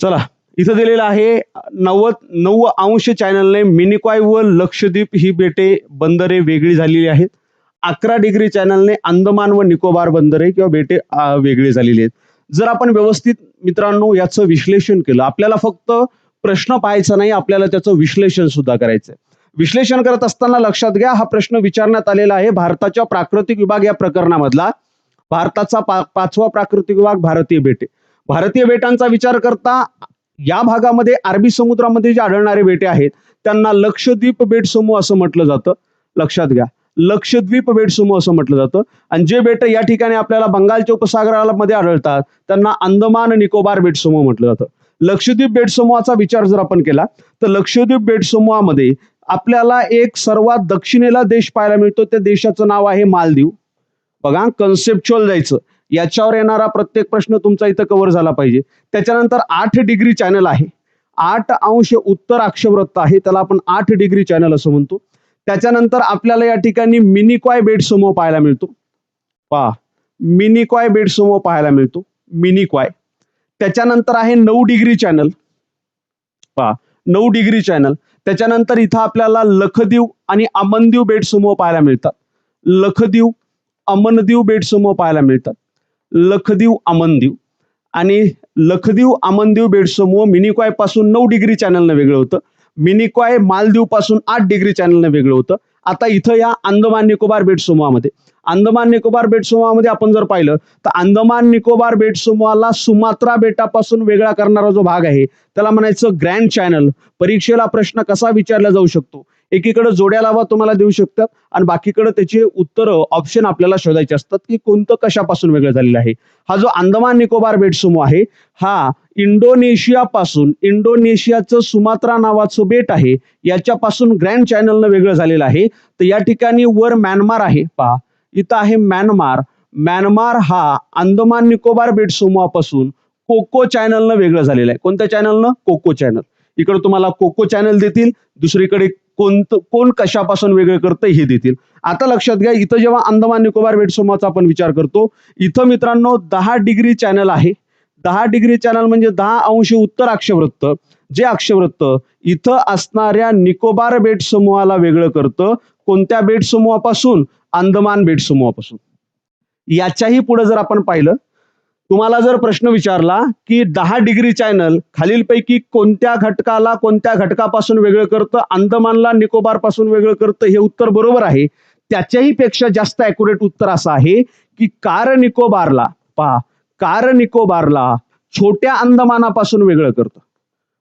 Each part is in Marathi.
चला इथं दिलेलं आहे 90 चॅनलने मिनिकॉय व लक्षद्वीप ही बेटे बंदरे वेगळी झालेली आहेत. 11 चॅनलने अंदमान व निकोबार बंदरे किंवा बेटे वेगळी झालेली आहेत. जर आपण व्यवस्थित मित्रांनो याचं विश्लेषण केलं, आपल्याला फक्त प्रश्न पाहायचा नाही, आपल्याला त्याचं विश्लेषण सुद्धा करायचंय. विश्लेषण करत असताना लक्षात घ्या, हा प्रश्न विचारण्यात आलेला आहे भारताच्या प्राकृतिक विभाग या प्रकरणामधला. भारताचा पाचवा प्राकृतिक विभाग भारतीय बेटे. भारतीय बेटांचा विचार करता या भागामध्ये अरबी समुद्रामध्ये जे आढळणारे बेटे आहेत त्यांना लक्षद्वीप बेट समूह असं म्हटलं जातं. लक्षात घ्या, लक्षद्वीप बेट समूह असं म्हटलं जातं. आणि जे बेट या ठिकाणी आपल्याला बंगालच्या उपसागरामध्ये आढळतात त्यांना अंदमान निकोबार बेट समूह म्हटलं जातं. लक्षद्वीप बेट समूहाचा विचार जर आपण केला तर लक्षद्वीप बेट समूहामध्ये आपल्याला एक सर्वात दक्षिणेला देश पाहायला मिळतो. त्या देशाचं नाव आहे मालदीव. बघा, कन्सेप्च्युअल जायचं, याच्यावर येणारा प्रत्येक प्रश्न तुमचा इथं कव्हर झाला पाहिजे. त्याच्यानंतर 8 चॅनल आहे, 8 उत्तर अक्षवृत्त आहे, त्याला आपण 8 चॅनल असं म्हणतो. त्याच्यानंतर आपल्याला या ठिकाणी मिनिकॉय बेट समूह पाहायला मिळतो. पहा, मिनिकॉय बेट समूह पाहायला मिळतो, मिनिकॉय. त्याच्यानंतर आहे 9 चॅनल. पहा, 9 चॅनल. त्याच्यानंतर इथं आपल्याला लक्षद्वीप आणि अमनदीव बेट समूह पाहायला मिळतात. लक्षद्वीप अमनदीव बेट समूह पाहायला मिळतात. लक्षद्वीप अमनदीव आणि लक्षद्वीप अमनदीव बेट समूह मिनिकॉय पासून 9 चॅनलनं वेगळं होतं. मिनिकॉय मालदीव पासून 8 चॅनलनं वेगळं होतं. आता इथं या अंदमान निकोबार बेट समूहामध्ये, अंदमान निकोबार बेट समूहामध्ये आपण जर पाहिलं तर अंदमान निकोबार बेट समूहाला सुमात्रा बेटापासून वेगळा करणारा जो भाग आहे त्याला म्हणायचं ग्रँड चॅनल. परीक्षेला प्रश्न कसा विचारला जाऊ शकतो, एकीकडे जोड्या लावा तुम्हाला देऊ शकतात आणि बाकीकडे त्याचे उत्तर ऑप्शन आपल्याला शोधायचे असतात की कोणतं कशापासून वेगळं झालेलं आहे. हा जो अंदमान निकोबार बेट समूह आहे हा इंडोनेशियापासून, इंडोनेशियाचं सुमात्रा नावाचं बेट आहे याच्यापासून ग्रँड चॅनलनं वेगळं झालेलं आहे. तर या ठिकाणी वर म्यानमार आहे, पहा इथं आहे म्यानमार. म्यानमार हा अंदमान निकोबार बेट समूहापासून कोको चॅनलनं वेगळं झालेलं आहे. कोणत्या चॅनलनं? Cocoa channel. इकडे तुम्हाला कोको चॅनल देतील, दुसरीकडे कोण कशापासून वेगळं करतं हे देतील. आता लक्षात घ्या, इथं जेव्हा अंदमान निकोबार बेट समूहाचा आपण विचार करतो इथं मित्रांनो 10 चॅनल आहे. 10 चॅनल म्हणजे 10 उत्तर अक्षवृत्त. जे अक्षवृत्त इथं असणाऱ्या निकोबार बेट समूहाला वेगळं करतं. कोणत्या बेट समूहापासून? अंदमान बेट समूहापासून. याच्याही पुढे जर आपण पाहिलं, तुम्हाला जर प्रश्न विचारला की 10 चॅनल खालीलपैकी कोणत्या घटकाला कोणत्या घटकापासून वेगळं करतं, अंदमानला निकोबार पासून वेगळं करतं, हे उत्तर बरोबर आहे. त्याच्याही पेक्षा जास्त ॲक्युरेट उत्तर असं आहे की कार निकोबारला, पहा कार निकोबारला छोट्या अंदमानापासून वेगळं करतं.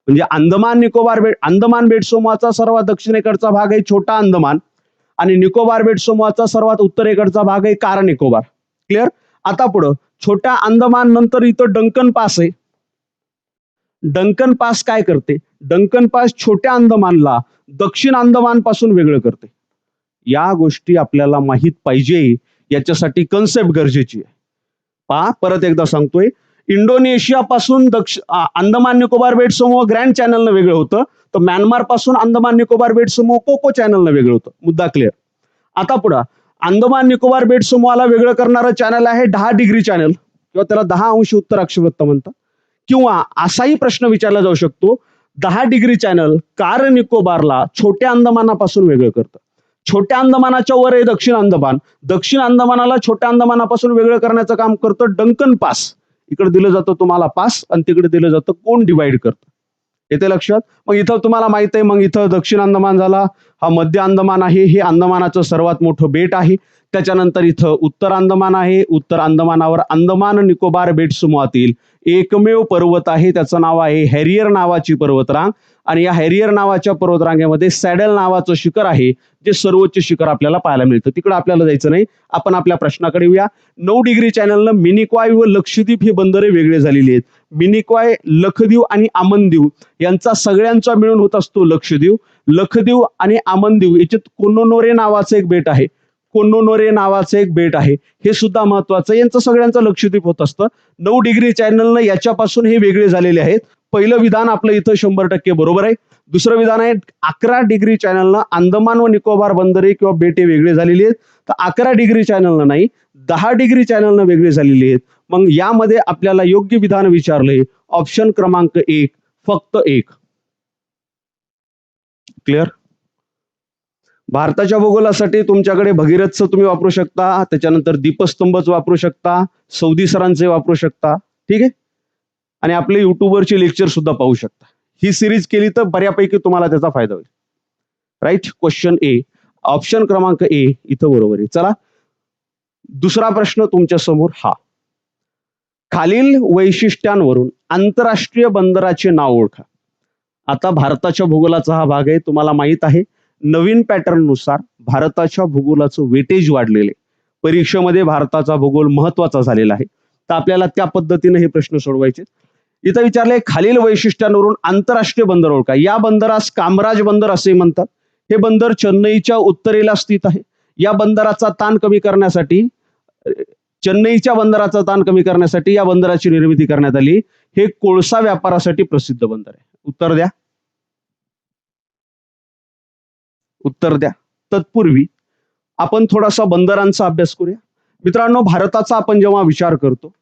म्हणजे अंदमान निकोबार बेट, अंदमान बेट समूहाचा सर्वात दक्षिणेकडचा भाग आहे छोटा अंदमान आणि निकोबार बेट समूहाचा सर्वात उत्तरेकडचा भाग आहे कार निकोबार. क्लिअर? आता पुढं छोट्या अंदमान नंतर इथं डंकन पास आहे. डंकन पास काय करते? डंकन पास छोट्या अंदमानला दक्षिण अंदमान पासून वेगळं करते. या गोष्टी आपल्याला माहित पाहिजे, याच्यासाठी कन्सेप्ट गरजेची आहे. पहा परत एकदा सांगतोय, इंडोनेशिया पासून अंदमान निकोबार बेट समूह ग्रँड चॅनलनं वेगळं होतं, तर म्यानमार पासून अंदमान निकोबार बेट समूह कोको चॅनलनं वेगळं होतं. मुद्दा क्लिअर? आता पुढं अंदमान निकोबार बेट समूहाला वेगळं करणारं चॅनल आहे 10 चॅनल किंवा त्याला 10 उत्तर अक्षवृत्त म्हणतात. किंवा असाही प्रश्न विचारला जाऊ शकतो, 10 चॅनल कार निकोबारला छोट्या अंदमानापासून वेगळं करतं. छोट्या अंदमानाच्या वर आहे दक्षिण अंदमान, दक्षिण अंदमानाला छोट्या अंदमानापासून वेगळं करण्याचं काम करतं डंकन पास. इकडे दिलं जातं तुम्हाला पास आणि तिकडे दिलं जातं कोण डिवाइड करतं. येते लक्षात? मग इथं तुम्हाला माहित आहे, मग इथं दक्षिण अंदमान झाला, हा मध्य अंदमान आहे, हे अंदमानाचं सर्वात मोठं बेट आहे. त्याच्यानंतर इथं उत्तर अंदमान आहे, उत्तर अंदमानावर अंदमान निकोबार बेट समूहातील एकमेव पर्वत आहे, त्याचं नाव आहे हॅरियर नावाची पर्वतरांग. आणि या हॅरियर नावाच्या पर्वतरांगेमध्ये सॅडल नावाचं शिखर आहे, जे सर्वोच्च शिखर आपल्याला पाहायला मिळतं. तिकडे आपल्याला जायचं नाही, आपण आपल्या प्रश्नाकडे येऊया. 9 चॅनलनं मिनिकॉय व लक्षद्वीप ही बंदरे वेगळे झालेली आहेत. मिनिकॉय, लक्षद्वीप आणि अमनदीव यांचा सगळ्यांचा मिळून होत असतो लक्षद्वीप. लक्षद्वीप आणि अमनदीव याच्यात कोनोनोरे नावाचं एक बेट आहे, कोनोनोरे नावाचं एक बेट आहे, हे सुद्धा महत्वाचं. यांचं सगळ्यांचं लक्षद्वीप होत असतं. 9 चॅनलनं याच्यापासून हे वेगळे झालेले आहेत. पहिलं विधान आपलं इथं 100% बरोबर आहे. दुसरं विधान आहे 11 चॅनलनं अंदमान व निकोबार बंदरे किंवा बेटे वेगळे झालेली आहेत. तर 11 चॅनलनं नाही, 10 चॅनलनं वेगळे झालेली आहेत. मग यामध्ये आपल्याला योग्य विधान विचारले ऑप्शन क्रमांक 1 फक्त 1. क्लिअर? भारताच्या भूगोलासाठी तुमच्याकडे भगीरथचं तुम्ही वापरू शकता, त्याच्यानंतर दीपस्तंभच वापरू शकता, सौदी सरांचे वापरू शकता. ठीक आहे, आणि आपले युट्यूबवरचे लेक्चर सुद्धा पाहू शकता. ही सिरीज केली तर बऱ्यापैकी तुम्हाला त्याचा फायदा होईल. राईट? क्वेश्चन ए, ऑप्शन क्रमांक ए इथं बरोबर आहे. चला दुसरा प्रश्न तुमच्या समोर हा, खालील वैशिष्ट्यांवरून आंतरराष्ट्रीय बंदराचे नाव ओळखा. आता भारताच्या भूगोलाचा हा भाग आहे, तुम्हाला माहित आहे नवीन पॅटर्न नुसार भारताच्या भूगोलाचं वेटेज वाढलेले, परीक्षेमध्ये भारताचा भूगोल महत्वाचा झालेला आहे, तर आपल्याला त्या पद्धतीने हे प्रश्न सोडवायचे. इथं विचारले खालील वैशिष्ट्यांवरून आंतरराष्ट्रीय बंदर ओळखा. या बंदरास कामराज बंदर असे म्हणतात. हे बंदर चेन्नईच्या उत्तरेला स्थित आहे. या बंदराचा ताण कमी करण्यासाठी, चेन्नईच्या बंदराचा ताण कमी करण्यासाठी या बंदराची निर्मिती करण्यात आली. हे कोळसा व्यापारासाठी प्रसिद्ध बंदर आहे. उत्तर द्या, उत्तर द्या. तत्पूर्वी आपण थोडासा बंदरांचा अभ्यास करूया. मित्रांनो, भारताचा आपण जेव्हा विचार करतो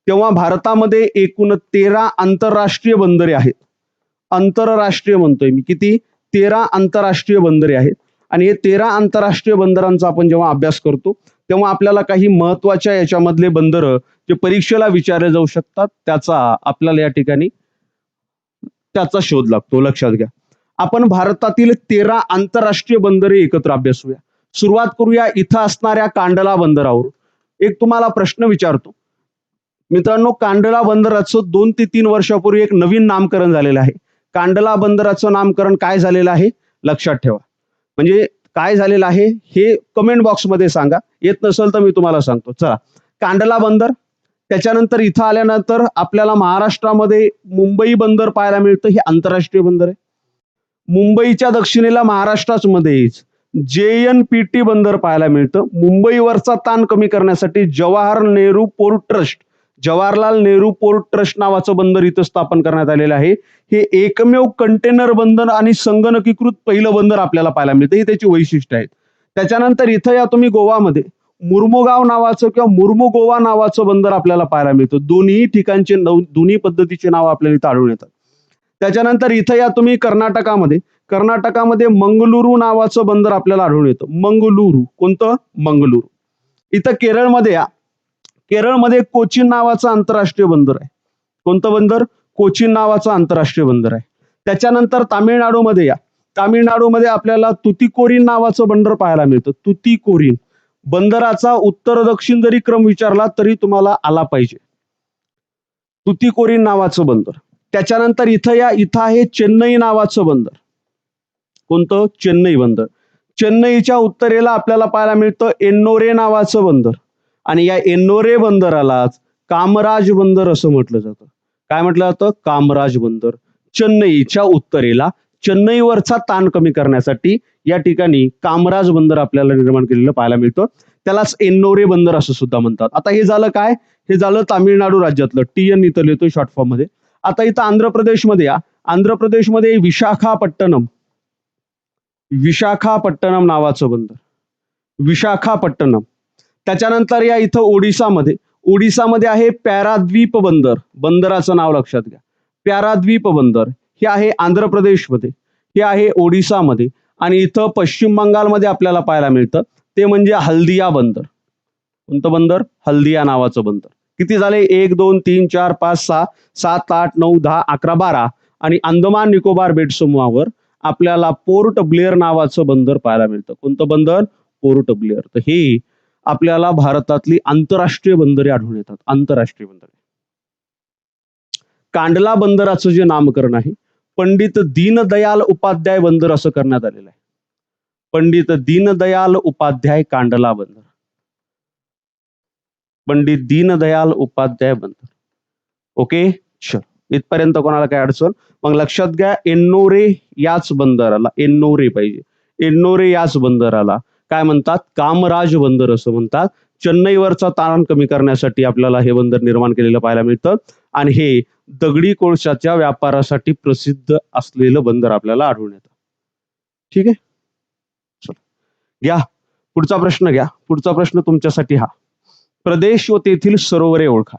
तेव्हा भारतामध्ये एकूण 13 आंतरराष्ट्रीय बंदरे आहेत. आंतरराष्ट्रीय म्हणतोय मी, किती? 13 आंतरराष्ट्रीय बंदरे आहेत. आणि हे 13 आंतरराष्ट्रीय बंदरांचा आपण जेव्हा अभ्यास करतो तेव्हा आपल्याला काही महत्वाच्या याच्यामधले बंदर जे परीक्षेला विचारले जाऊ शकतात त्याचा आपल्याला या ठिकाणी त्याचा शोध लागतो. लक्षात घ्या, आपण भारतातील 13 आंतरराष्ट्रीय बंदरे एकत्र अभ्यासूया. सुरुवात करूया इथं असणाऱ्या कांडला बंदरावर. एक तुम्हाला प्रश्न विचारतो मित्रांनो, कांडला बंदराचं 2 ते 3 वर्षापूर्वी एक नवीन नामकरण झालेलं आहे. कांडला बंदराचं नामकरण काय झालेलं आहे लक्षात ठेवा. म्हणजे काय झालेलं आहे हे कमेंट बॉक्समध्ये सांगा, येत नसेल तर मी तुम्हाला सांगतो. चला, कांडला बंदर. त्याच्यानंतर इथं आल्यानंतर आपल्याला महाराष्ट्रामध्ये मुंबई बंदर पाहायला मिळतं, हे आंतरराष्ट्रीय बंदर आहे. मुंबईच्या दक्षिणेला महाराष्ट्रामध्येच JNPT बंदर पाहायला मिळतं. मुंबईवरचा ताण कमी करण्यासाठी जवाहरलाल नेहरू पोर्ट ट्रस्ट नावाचं बंदर इथं स्थापन करण्यात आलेलं आहे. हे एकमेव कंटेनर बंदर आणि संगणकीकृत पहिलं बंदर आपल्याला पाहायला मिळतं. हे त्याची वैशिष्ट्य आहेत. त्याच्यानंतर इथं या तुम्ही गोवामध्ये मुर्मुगाव नावाचं किंवा मुर्मुगोवा नावाचं बंदर आपल्याला पाहायला मिळतं. दोन्ही ठिकाणचे दोन्ही पद्धतीचे नाव आपल्याला इथं आढळून येतात. त्याच्यानंतर इथं या तुम्ही कर्नाटकामध्ये मंगलुरू नावाचं बंदर आपल्याला आढळून येतं. मंगलुरू, कोणतं? मंगलुरू. इथं केरळमध्ये या, केरळमध्ये कोचीन नावाचं आंतरराष्ट्रीय बंदर आहे. कोणतं बंदर? कोचीन नावाचं आंतरराष्ट्रीय बंदर आहे. त्याच्यानंतर तामिळनाडूमध्ये या, तामिळनाडूमध्ये आपल्याला तुतीकोरीन नावाचं बंदर पाहायला मिळतं. तुतीकोरीन बंदराचा उत्तर दक्षिण जरी क्रम विचारला तरी तुम्हाला आला पाहिजे. तुतीकोरीन नावाचं बंदर. त्याच्यानंतर इथं या, इथं आहे चेन्नई नावाचं बंदर. कोणतं? चेन्नई बंदर. चेन्नईच्या उत्तरेला आपल्याला पाहायला मिळतं एन्नोरे नावाचं बंदर. आणि या एन्नोरे बंदरालाच कामराज बंदर असं म्हटलं जातं. काय म्हटलं जातं? कामराज बंदर. चेन्नईच्या उत्तरेला चेन्नईवरचा ताण कमी करण्यासाठी या ठिकाणी कामराज बंदर आपल्याला निर्माण केलेलं पाहायला मिळतं. त्यालाच एन्नोरे बंदर असं सुद्धा म्हणतात. आता हे झालं काय? हे झालं तामिळनाडू राज्यातलं. TN इथं लिहितोय शॉर्ट फॉर्म मध्ये. आता इथं आंध्र प्रदेशमध्ये या, आंध्र प्रदेशमध्ये विशाखापट्टणम नावाचं बंदर. विशाखापट्टणम. त्याच्यानंतर या इथं ओडिसामध्ये आहे पॅराद्वीप बंदर. बंदराचं नाव लक्षात घ्या, पॅराद्वीप बंदर. हे आहे आंध्र प्रदेशमध्ये, हे आहे ओडिसामध्ये. आणि इथं पश्चिम बंगालमध्ये आपल्याला पाहायला मिळतं ते म्हणजे हल्दिया बंदर. कोणतं बंदर? हल्दिया नावाचं बंदर. किती झाले? 1 2 3 4 5 6 7 8 9 10 11 12. आणि अंदमान निकोबार बेट समूहावर आपल्याला पोर्ट ब्लेअर नावाचं बंदर पाहायला मिळतं. कोणतं बंदर? पोर्ट ब्लेअर. तर हे आपल्याला भारतातली आंतरराष्ट्रीय बंदरे आढळून येतात. आंतरराष्ट्रीय बंदरे. कांडला बंदराचं जे नामकरण आहे पंडित दीनदयाल उपाध्याय बंदर असं करण्यात आलेलं आहे. पंडित दीनदयाल उपाध्याय कांडला बंदर. पंडित दीनदयाल उपाध्याय बंदर. ओके, चल इथपर्यंत कोणाला काय अडचण? मग लक्षात घ्या, एन्नोरे याच बंदराला, एन्नोरे पाहिजे, एन्नोरे याच बंदराला काय म्हणतात? कामराज बंदर असं म्हणतात. चेन्नईवरचा ताण कमी करण्यासाठी आपल्याला हे बंदर निर्माण केलेलं पाहायला मिळतं. आणि हे दगडी कोळशाच्या व्यापारासाठी प्रसिद्ध असलेलं बंदर आपल्याला आढळून येतं. ठीक आहे, चला घ्या पुढचा प्रश्न घ्या. पुढचा प्रश्न तुमच्यासाठी हा, प्रदेश व तेथील सरोवरे ओळखा.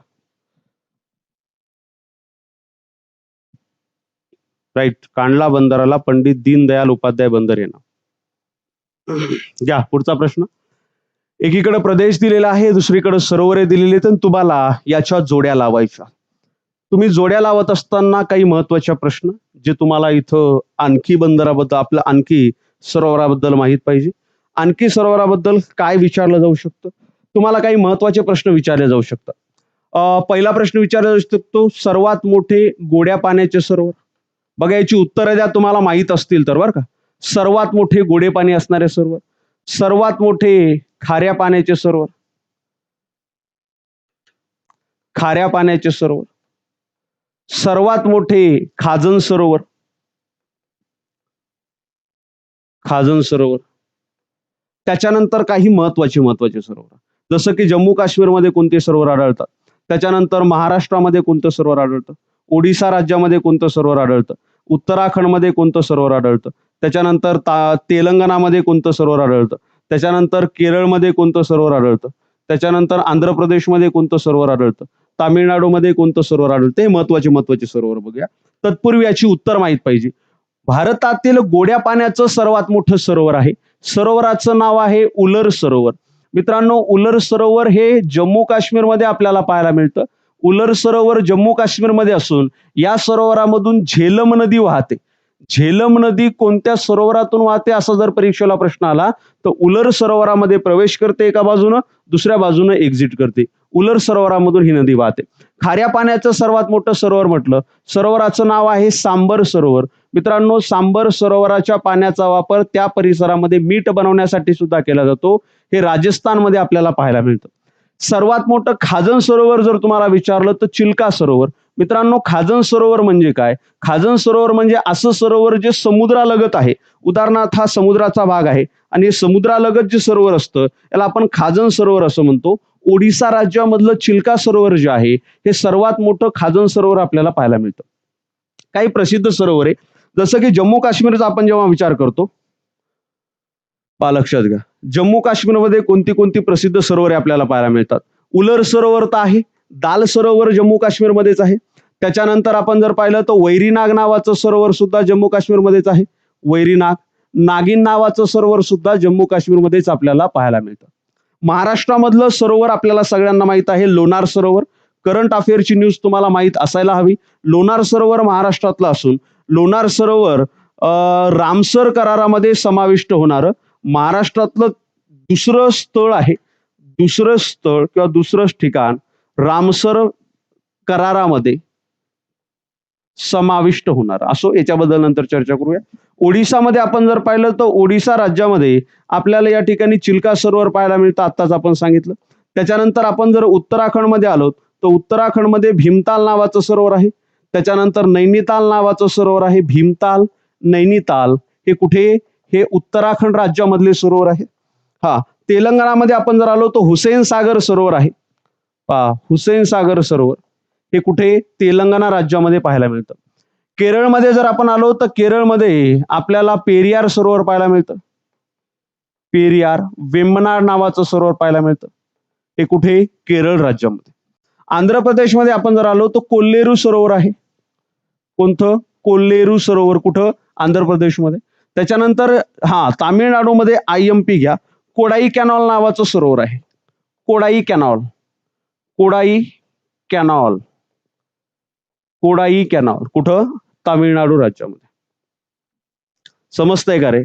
राईट, कांडला बंदराला पंडित दीनदयाल उपाध्याय बंदर हे नाव. घ्या पुढचा प्रश्न. एकीकडे प्रदेश दिलेला आहे, दुसरीकडे सरोवरे दिलेली आहेत आणि तुम्हाला याच्या जोड्या लावायच्या. तुम्ही जोड्या लावत असताना काही महत्वाचे प्रश्न जे तुम्हाला इथं आणखी बंदराबद्दल, आपलं आणखी सरोवराबद्दल माहित पाहिजे. आणखी सरोवराबद्दल काय विचारलं जाऊ शकतं, तुम्हाला काही महत्वाचे प्रश्न विचारले जाऊ शकतात. पहिला प्रश्न विचारला जाऊ शकतो, सर्वात मोठे गोड्या पाण्याचे सरोवर. बघा याची उत्तरं द्या तुम्हाला माहित असतील तर, बरं का. सर्वात मोठे गोडे पाणी असणारे सरोवर, सर्वात मोठे खाऱ्या पाण्याचे सरोवर, खाऱ्या पाण्याचे सरोवर, सर्वात मोठे खाजन सरोवर, खाजन सरोवर. त्याच्यानंतर काही महत्वाचे सरोवर, जसं की जम्मू काश्मीरमध्ये कोणते सरोवर आढळतात, त्याच्यानंतर महाराष्ट्रामध्ये कोणतं सरोवर आढळतं, ओडिसा राज्यामध्ये कोणतं सरोवर आढळतं, उत्तराखंडमध्ये कोणतं सरोवर आढळतं, त्याच्यानंतर तेलंगणामध्ये कोणतं सरोवर आढळतं, त्याच्यानंतर केरळमध्ये कोणतं सरोवर आढळतं, त्याच्यानंतर आंध्र प्रदेशमध्ये कोणतं सरोवर आढळतं, तामिळनाडूमध्ये कोणतं सरोवर आढळतं. हे महत्वाचे सरोवर बघूया. तत्पूर्वी याची उत्तर माहित पाहिजे. भारतातील गोड्या पाण्याचं सर्वात मोठं सरोवर आहे, सरोवराचं नाव आहे उलर सरोवर. मित्रांनो, उलर सरोवर हे जम्मू काश्मीरमध्ये आपल्याला पाहायला मिळतं. उलर सरोवर जम्मू काश्मीरमध्ये असून या सरोवरामधून झेलम नदी वाहते. झेलम नदी कोणत्या सरोवरातून वाहते असा जर परीक्षेला प्रश्न आला तर उलर सरोवरामध्ये प्रवेश करते एका बाजूनं, दुसऱ्या बाजूनं एक्झिट करते. उलर सरोवरामधून ही नदी वाहते. खाऱ्या पाण्याचं सर्वात मोठं सरोवर म्हटलं, सरोवराचं नाव आहे सांबर सरोवर. मित्रांनो, सांबर सरोवराच्या पाण्याचा वापर त्या परिसरामध्ये मीठ बनवण्यासाठी सुद्धा केला जातो. हे राजस्थानमध्ये आपल्याला पाहायला मिळतं. सर्वात मोठं खाजन सरोवर जर तुम्हाला विचारलं तर चिल्का सरोवर. मित्रांनो, खाजन सरोवर म्हणजे काय? खाजन सरोवर म्हणजे असं सरोवर जे समुद्रालगत आहे. उदाहरणार्थ हा समुद्राचा भाग आहे आणि समुद्रालगत जे सरोवर असतं याला आपण खाजन सरोवर असं म्हणतो. ओडिसा राज्यामधलं चिल्का सरोवर जे आहे हे सर्वात मोठं खाजन सरोवर आपल्याला पाहायला मिळतं. काही प्रसिद्ध सरोवर आहे, जसं की जम्मू काश्मीरचा आपण जेव्हा विचार करतो, पहा लक्षात घ्या, जम्मू काश्मीरमध्ये कोणती कोणती प्रसिद्ध सरोवरे आपल्याला पाहायला मिळतात. उलर सरोवर तर आहे, दाल सरोवर जम्मू काश्मीरमध्येच आहे. त्याच्यानंतर आपण जर पाहिलं तर वैरीनाग नावाचं सरोवर सुद्धा जम्मू काश्मीरमध्येच आहे. वैरीनाग, नागिन नावाचं सरोवर सुद्धा जम्मू काश्मीरमध्येच आपल्याला पाहायला मिळतं. महाराष्ट्रामधलं सरोवर आपल्याला सगळ्यांना माहित आहे, लोणार सरोवर. करंट अफेअरची न्यूज तुम्हाला माहित असायला हवी. लोणार सरोवर महाराष्ट्रातलं असून लोणार सरोवर रामसर करारामध्ये समाविष्ट होणारं महाराष्ट्रातलं दुसरं स्थळ आहे. दुसरं स्थळ किंवा दुसरं ठिकाण रामसर करारामध्ये समाविष्ट होणार. असो, याच्याबद्दल नंतर चर्चा करूया. ओडिसामध्ये आपण जर पाहिलं तर ओडिसा राज्यामध्ये आपल्याला या ठिकाणी चिल्का सरोवर पाहायला मिळतं, आत्ताच आपण सांगितलं. त्याच्यानंतर आपण जर उत्तराखंडमध्ये आलो तर उत्तराखंडमध्ये भीमताल नावाचं सरोवर आहे. त्याच्यानंतर नैनिताल नावाचं सरोवर आहे. भीमताल, नैनिताल हे कुठे? हे उत्तराखंड राज्यामधले सरोवर आहे. हा, तेलंगणामध्ये आपण जर आलो तर हुसेन सागर सरोवर आहे. पहा, हुसेन सागर सरोवर हे कुठे? तेलंगणा राज्यामध्ये पाहायला मिळतं. केरळमध्ये जर आपण आलो तर केरळमध्ये आपल्याला पेरियार सरोवर पाहायला मिळतं. पेरियार, वेम्बनाड नावाचं सरोवर पाहायला मिळतं. हे कुठे? केरळ राज्यामध्ये. आंध्र प्रदेशमध्ये आपण जर आलो तर कोल्लेरू सरोवर आहे. कोणतं? कोल्लेरू सरोवर कुठं? आंध्र प्रदेशमध्ये. त्याच्यानंतर तामिळनाडूमध्ये IMP घ्या, कोडाई कॅनॉल नावाचं सरोवर आहे. Kodai canal, Kodai canal, Kodai canal कुठं? तामिळनाडू राज्यामध्ये. समजतंय का रे?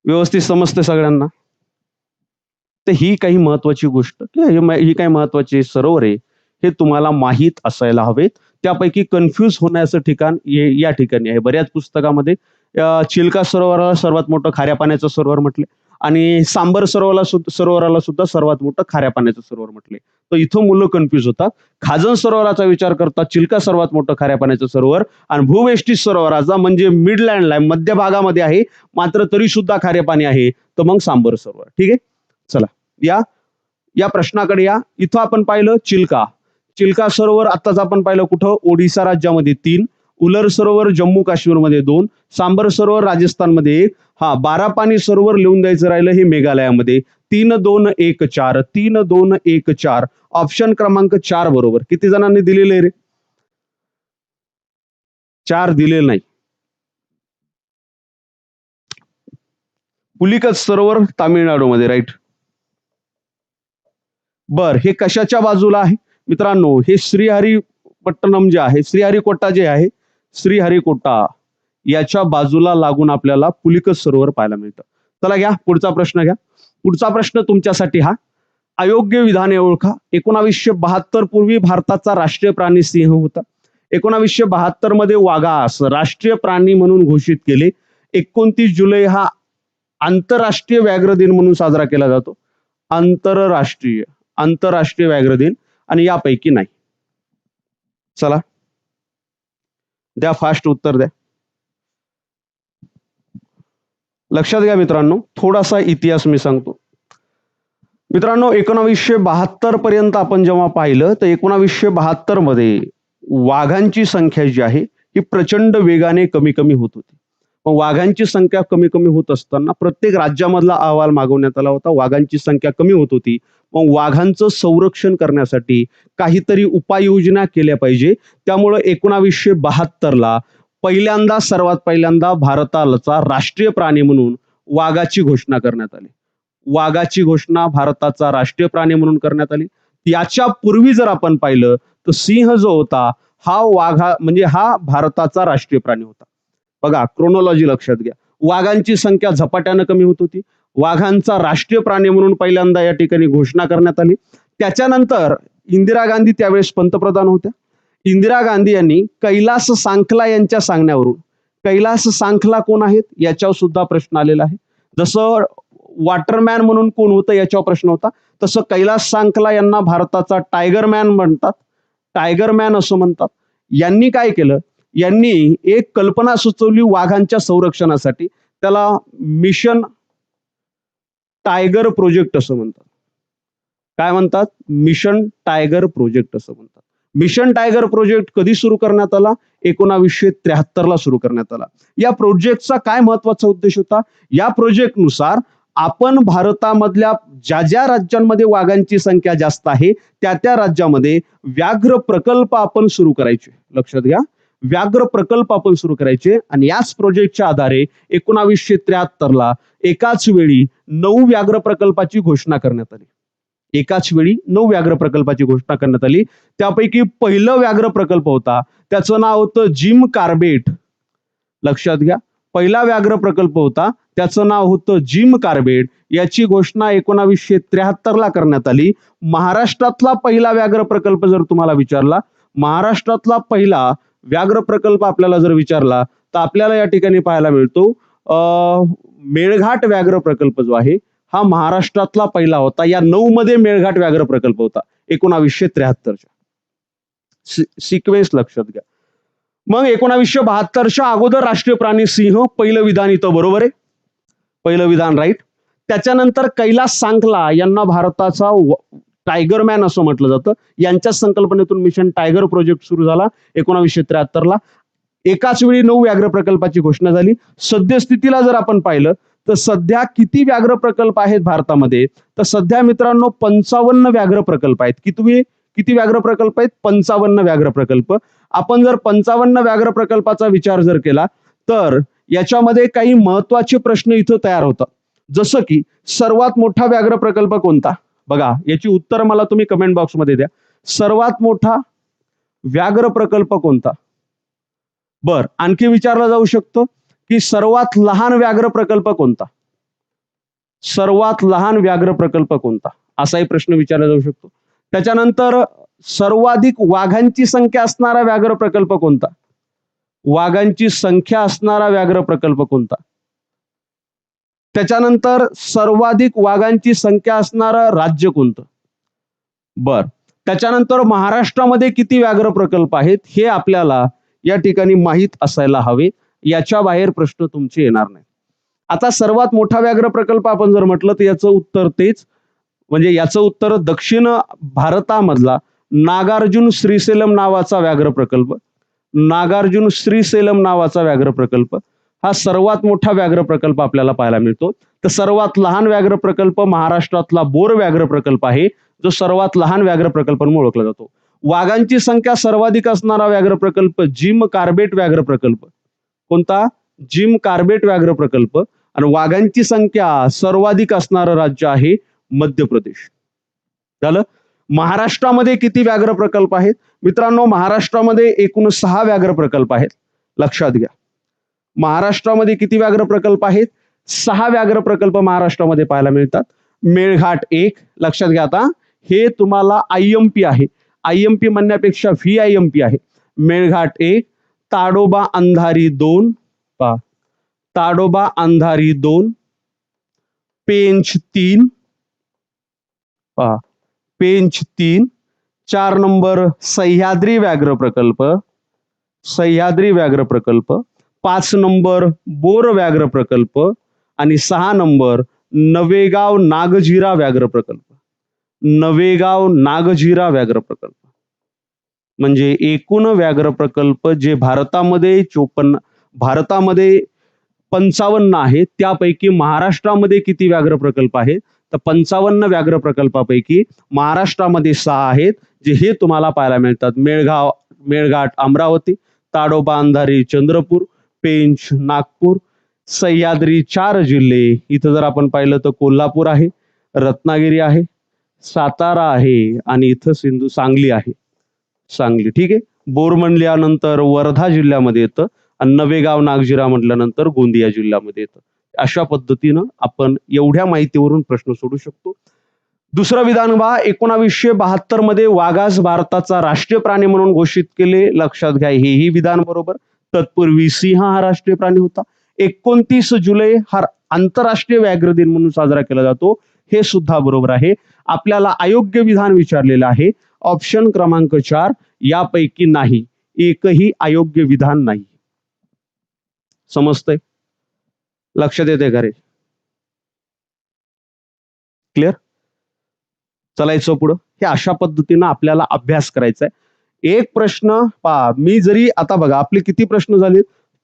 व्यवस्थित समजते सगळ्यांना? तर ही काही महत्वाची गोष्ट, ही काही महत्वाची सरोवर आहे, हे तुम्हाला माहीत असायला हवेत. त्यापैकी कन्फ्यूज होण्याचं ठिकाण या ठिकाणी आहे. बऱ्याच पुस्तकामध्ये चिल्का सरोवराला सर्वात मोठं खाऱ्या पाण्याचं सरोवर म्हटले आणि सांबर सरोवराला सुद्धा सर्वात मोठं खाऱ्या पाण्याचं सरोवर म्हटले. तर इथं मुलं कन्फ्यूज होतात. खाजन सरोवराचा विचार करतात, चिल्का सर्वात मोठं खाऱ्या पाण्याचं सरोवर आणि भूवेष्टी सरोवराचा म्हणजे मिडलँडला आहे, मध्य भागामध्ये आहे, मात्र तरी सुद्धा खारे पाणी आहे, तर मग सांबर सरोवर. ठीक आहे, चला या प्रश्नाकडे या. इथं आपण पाहिलं चिल्का सरोवर आत्ताच आपण पाहिलं कुठं? ओडिसा राज्यामध्ये 3, उलर सरोवर जम्मू काश्मीरमध्ये 2, सांबर सरोवर राजस्थानमध्ये 1. बारापानी सरोवर लिहून द्यायचं राहिलं हे मेघालयामध्ये. 3, 2, 1, 4, 3, 2, 1, 4. ऑप्शन क्रमांक 4 बरोबर. किती जणांनी दिलेले रे? 4 दिलेलं नाही. पुलिकत सरोवर तामिळनाडूमध्ये, राईट. बर, हे कशाच्या बाजूला आहे मित्रांनो? हे श्रीहरिपट्टणम जे आहे, श्रीहरिकोटा जे आहे, श्रीहरिकोटा याच्या बाजूला लागून आपल्याला पुलिकत सरोवर पाहायला मिळतं. चला घ्या पुढचा प्रश्न घ्या. पुढचा प्रश्न तुमच्यासाठी हा. अयोग्य विधाने ओळखा. 1972 पूर्वी भारताचा राष्ट्रीय प्राणी सिंह होता. 1972 मध्ये वाघास राष्ट्रीय प्राणी म्हणून घोषित केले. 29 जुलै हा आंतरराष्ट्रीय व्याघ्र दिन म्हणून साजरा केला जातो. आंतरराष्ट्रीय व्याघ्र दिन, आणि यापैकी नाही. चला द्या, फास्ट उत्तर द्या. लक्षात घ्या मित्रांनो, थोडासा इतिहास मी सांगतो. मित्रांनो 1972 पर्यंत आपण जेव्हा पाहिलं तर 1972 मध्ये वाघांची संख्या जी आहे ही प्रचंड वेगाने कमी कमी होत होती. पण वाघांची संख्या कमी कमी होत असताना प्रत्येक राज्यामधला अहवाल मागवण्यात आला होता. वाघांची संख्या कमी होत होती, मग वाघांचं संरक्षण करण्यासाठी काहीतरी उपाययोजना केल्या पाहिजे. त्यामुळे 1972ला सर्वात पहिल्यांदा भारताचा राष्ट्रीय प्राणी म्हणून वाघाची घोषणा करण्यात आली. वाघाची घोषणा भारताचा राष्ट्रीय प्राणी म्हणून करण्यात आली. याच्या पूर्वी जर आपण पाहिलं तर सिंह जो होता हा भारताचा राष्ट्रीय प्राणी होता. बघा, क्रोनॉलॉजी लक्षात घ्या. वाघांची संख्या झपाट्यानं कमी होत होती. वाघांचा राष्ट्रीय प्राणी म्हणून पहिल्यांदा या ठिकाणी घोषणा करण्यात आली. त्याच्यानंतर इंदिरा गांधी त्यावेळेस पंतप्रधान होत्या. इंदिरा गांधी यांनी कैलास सांखला यांच्या सांगण्यावरून, कैलास सांखला कोण आहेत याच्यावर सुद्धा प्रश्न आलेला आहे. जसं वॉटरमॅन म्हणून कोण होतं याच्यावर प्रश्न होता, तसं कैलास सांखला यांना भारताचा टायगर मॅन म्हणतात, टायगर मॅन असं म्हणतात. यांनी काय केलं, यांनी एक कल्पना सुचवली वाघांच्या संरक्षणासाठी. त्याला मिशन टायगर प्रोजेक्ट असं म्हणतात. काय म्हणतात? मिशन टायगर प्रोजेक्ट असं म्हणतात. मिशन टायगर प्रोजेक्ट कधी सुरू करण्यात आला? 1973ला सुरू करण्यात आला. या प्रोजेक्टचा काय महत्वाचा उद्देश होता? या प्रोजेक्टनुसार आपण भारतामधल्या ज्या ज्या राज्यांमध्ये वाघांची संख्या जास्त आहे त्या राज्यामध्ये व्याघ्र प्रकल्प आपण सुरू करायचे. लक्षात घ्या, व्याघ्र प्रकल्प आपण सुरू करायचे. आणि याच प्रोजेक्टच्या आधारे 1973ला एकाच वेळी 9 व्याघ्र प्रकल्पाची घोषणा करण्यात आली. एकाच वेळी 9 व्याघ्र प्रकल्पाची घोषणा करण्यात आली. त्यापैकी पहिलं व्याघ्र प्रकल्प होता, त्याचं नाव होतं जिम कार्बेट. लक्षात घ्या, पहिला व्याघ्र प्रकल्प होता, त्याचं नाव होतं जिम कार्बेट. याची घोषणा 1973ला करण्यात आली. महाराष्ट्रातला पहिला व्याघ्र प्रकल्प जर तुम्हाला विचारला, महाराष्ट्रातला पहिला व्याघ्र प्रकल्प आपल्याला जर विचारला तर आपल्याला या ठिकाणी पाहायला मिळतो मेळघाट व्याघ्र प्रकल्प जो आहे हा महाराष्ट्रातला पहिला होता. या 9 मध्ये मेळघाट व्याघ्र प्रकल्प होता 1973च्या. सिक्वेन्स लक्षात घ्या. मग 1972च्या अगोदर राष्ट्रीय प्राणी सिंह, पहिलं विधान इथं बरोबर आहे, पहिलं विधान राईट. त्याच्यानंतर कैलास सांखला यांना भारताचा टायगर मॅन असं म्हटलं जातं. यांच्या संकल्पनेतून मिशन टायगर प्रोजेक्ट सुरू झाला 1973ला. एकाच वेळी 9 व्याघ्र प्रकल्पाची घोषणा झाली. सद्यस्थितीला जर आपण पाहिलं तर सध्या किती व्याघ्र प्रकल्प आहेत भारतामध्ये? तर सध्या मित्रांनो 55 व्याघ्र प्रकल्प आहेत. किती व्याघ्र प्रकल्प आहेत? 55 व्याघ्र प्रकल्प. आपण जर 55 व्याघ्र प्रकल्पाचा विचार जर केला तर याच्यामध्ये काही महत्वाचे प्रश्न इथं तयार होतात. जसं की सर्वात मोठा व्याघ्र प्रकल्प कोणता? बघा, याची उत्तर मला तुम्ही कमेंट बॉक्स मध्ये द्या. सर्वात मोठा व्याघ्र प्रकल्प कोणता? बर, आणखी विचारला जाऊ शकतो की सर्वात लहान व्याघ्र प्रकल्प कोणता? सर्वात लहान व्याघ्र प्रकल्प कोणता? असाही प्रश्न विचारला जाऊ शकतो. त्याच्यानंतर सर्वाधिक वाघांची संख्या असणारा व्याघ्र प्रकल्प कोणता? वाघांची संख्या असणारा व्याघ्र प्रकल्प कोणता? त्याच्यानंतर सर्वाधिक वाघांची संख्या असणारं राज्य कोणतं? बर, त्याच्यानंतर महाराष्ट्रामध्ये किती व्याघ्र प्रकल्प आहेत हे आपल्याला या ठिकाणी माहित असायला हवे. याच्या बाहेर प्रश्न तुमचे येणार नाही. आता सर्वात मोठा व्याघ्र प्रकल्प आपण जर म्हटलं तर याचं उत्तर तेच, म्हणजे याचं उत्तर दक्षिण भारतामधला नागार्जुन श्रीसेलम नावाचा व्याघ्र प्रकल्प. नागार्जुन श्रीसेलम नावाचा व्याघ्र प्रकल्प हा सर्वात मोठा व्याघ्र प्रकल्प आपल्याला पाहायला मिळतो. तर सर्वात लहान व्याघ्र प्रकल्प महाराष्ट्रातला बोर व्याघ्र प्रकल्प आहे, जो सर्वात लहान व्याघ्र प्रकल्प म्हणून ओळखला जातो. वाघांची संख्या सर्वाधिक असणारा व्याघ्र प्रकल्प जिम कार्बेट व्याघ्र प्रकल्प. कोणता? जिम कार्बेट व्याघ्र प्रकल्प. आणि वाघांची संख्या सर्वाधिक असणारं राज्य आहे मध्य प्रदेश. झालं. महाराष्ट्रामध्ये किती व्याघ्र प्रकल्प आहेत? मित्रांनो, महाराष्ट्रामध्ये एकूण 6 व्याघ्र प्रकल्प आहेत. लक्षात घ्या. महाराष्ट्रामध्ये किती व्याघ्र प्रकल्प आहेत? 6 व्याघ्र प्रकल्प महाराष्ट्रामध्ये पाहायला मिळतात. मेळघाट 1, लक्षात घ्या. आता हे तुम्हाला IMP आहे. IMP म्हणण्यापेक्षा VIMP आहे. मेळघाट 1, ताडोबा अंधारी 2, ताडोबा अंधारी 2, पेंच 3, पेंच 3. 4 नंबर सह्याद्री व्याघ्र प्रकल्प, सह्याद्री व्याघ्र प्रकल्प. 5 नंबर बोर व्याघ्र प्रकल्प आणि 6 नंबर नवेगाव नागझिरा व्याघ्र प्रकल्प. नवेगाव नागझिरा व्याघ्र प्रकल्प. म्हणजे एकूण व्याघ्र प्रकल्प जे भारतामध्ये 55 आहेत, त्यापैकी महाराष्ट्रामध्ये किती व्याघ्र प्रकल्प आहेत? तर 55 व्याघ्र प्रकल्पापैकी महाराष्ट्रामध्ये 6 आहेत, जे हे तुम्हाला पाहायला मिळतात. मेळघाट अमरावती, ताडोबा अंधारी चंद्रपूर, पेंच नागपूर, सह्याद्री 4 जिल्हे. इथं जर आपण पाहिलं तर कोल्हापूर आहे, रत्नागिरी आहे, सातारा आहे आणि इथं सांगली आहे. सांगली. ठीक आहे. बोर म्हणल्यानंतर वर्धा जिल्ह्यामध्ये येतं आणि नवेगाव नागझिरा म्हटल्यानंतर गोंदिया जिल्ह्यामध्ये येतं. अशा पद्धतीनं आपण एवढ्या माहितीवरून प्रश्न सोडू शकतो. दुसरं विधान पहा. 1972 मध्ये वाघास भारताचा राष्ट्रीय प्राणी म्हणून घोषित केले. लक्षात घ्या, हेही विधान बरोबर. तत्पूर्वी सिंह हा राष्ट्रीय प्राणी होता. 29 जुलै हा आंतरराष्ट्रीय व्याघ्र दिन म्हणून साजरा केला जातो. हे सुद्धा बरोबर आहे. आपल्याला अयोग्य विधान विचारलेलं आहे. ऑप्शन क्रमांक 4 यापैकी नाही. एकही अयोग्य विधान नाही. समजतंय? लक्षात येते का रे? क्लिअर? चलायचं पुढं. हे अशा पद्धतीनं आपल्याला अभ्यास करायचा आहे. एक प्रश्न पहा. मी जरी आता बघा आपले किती प्रश्न झाले?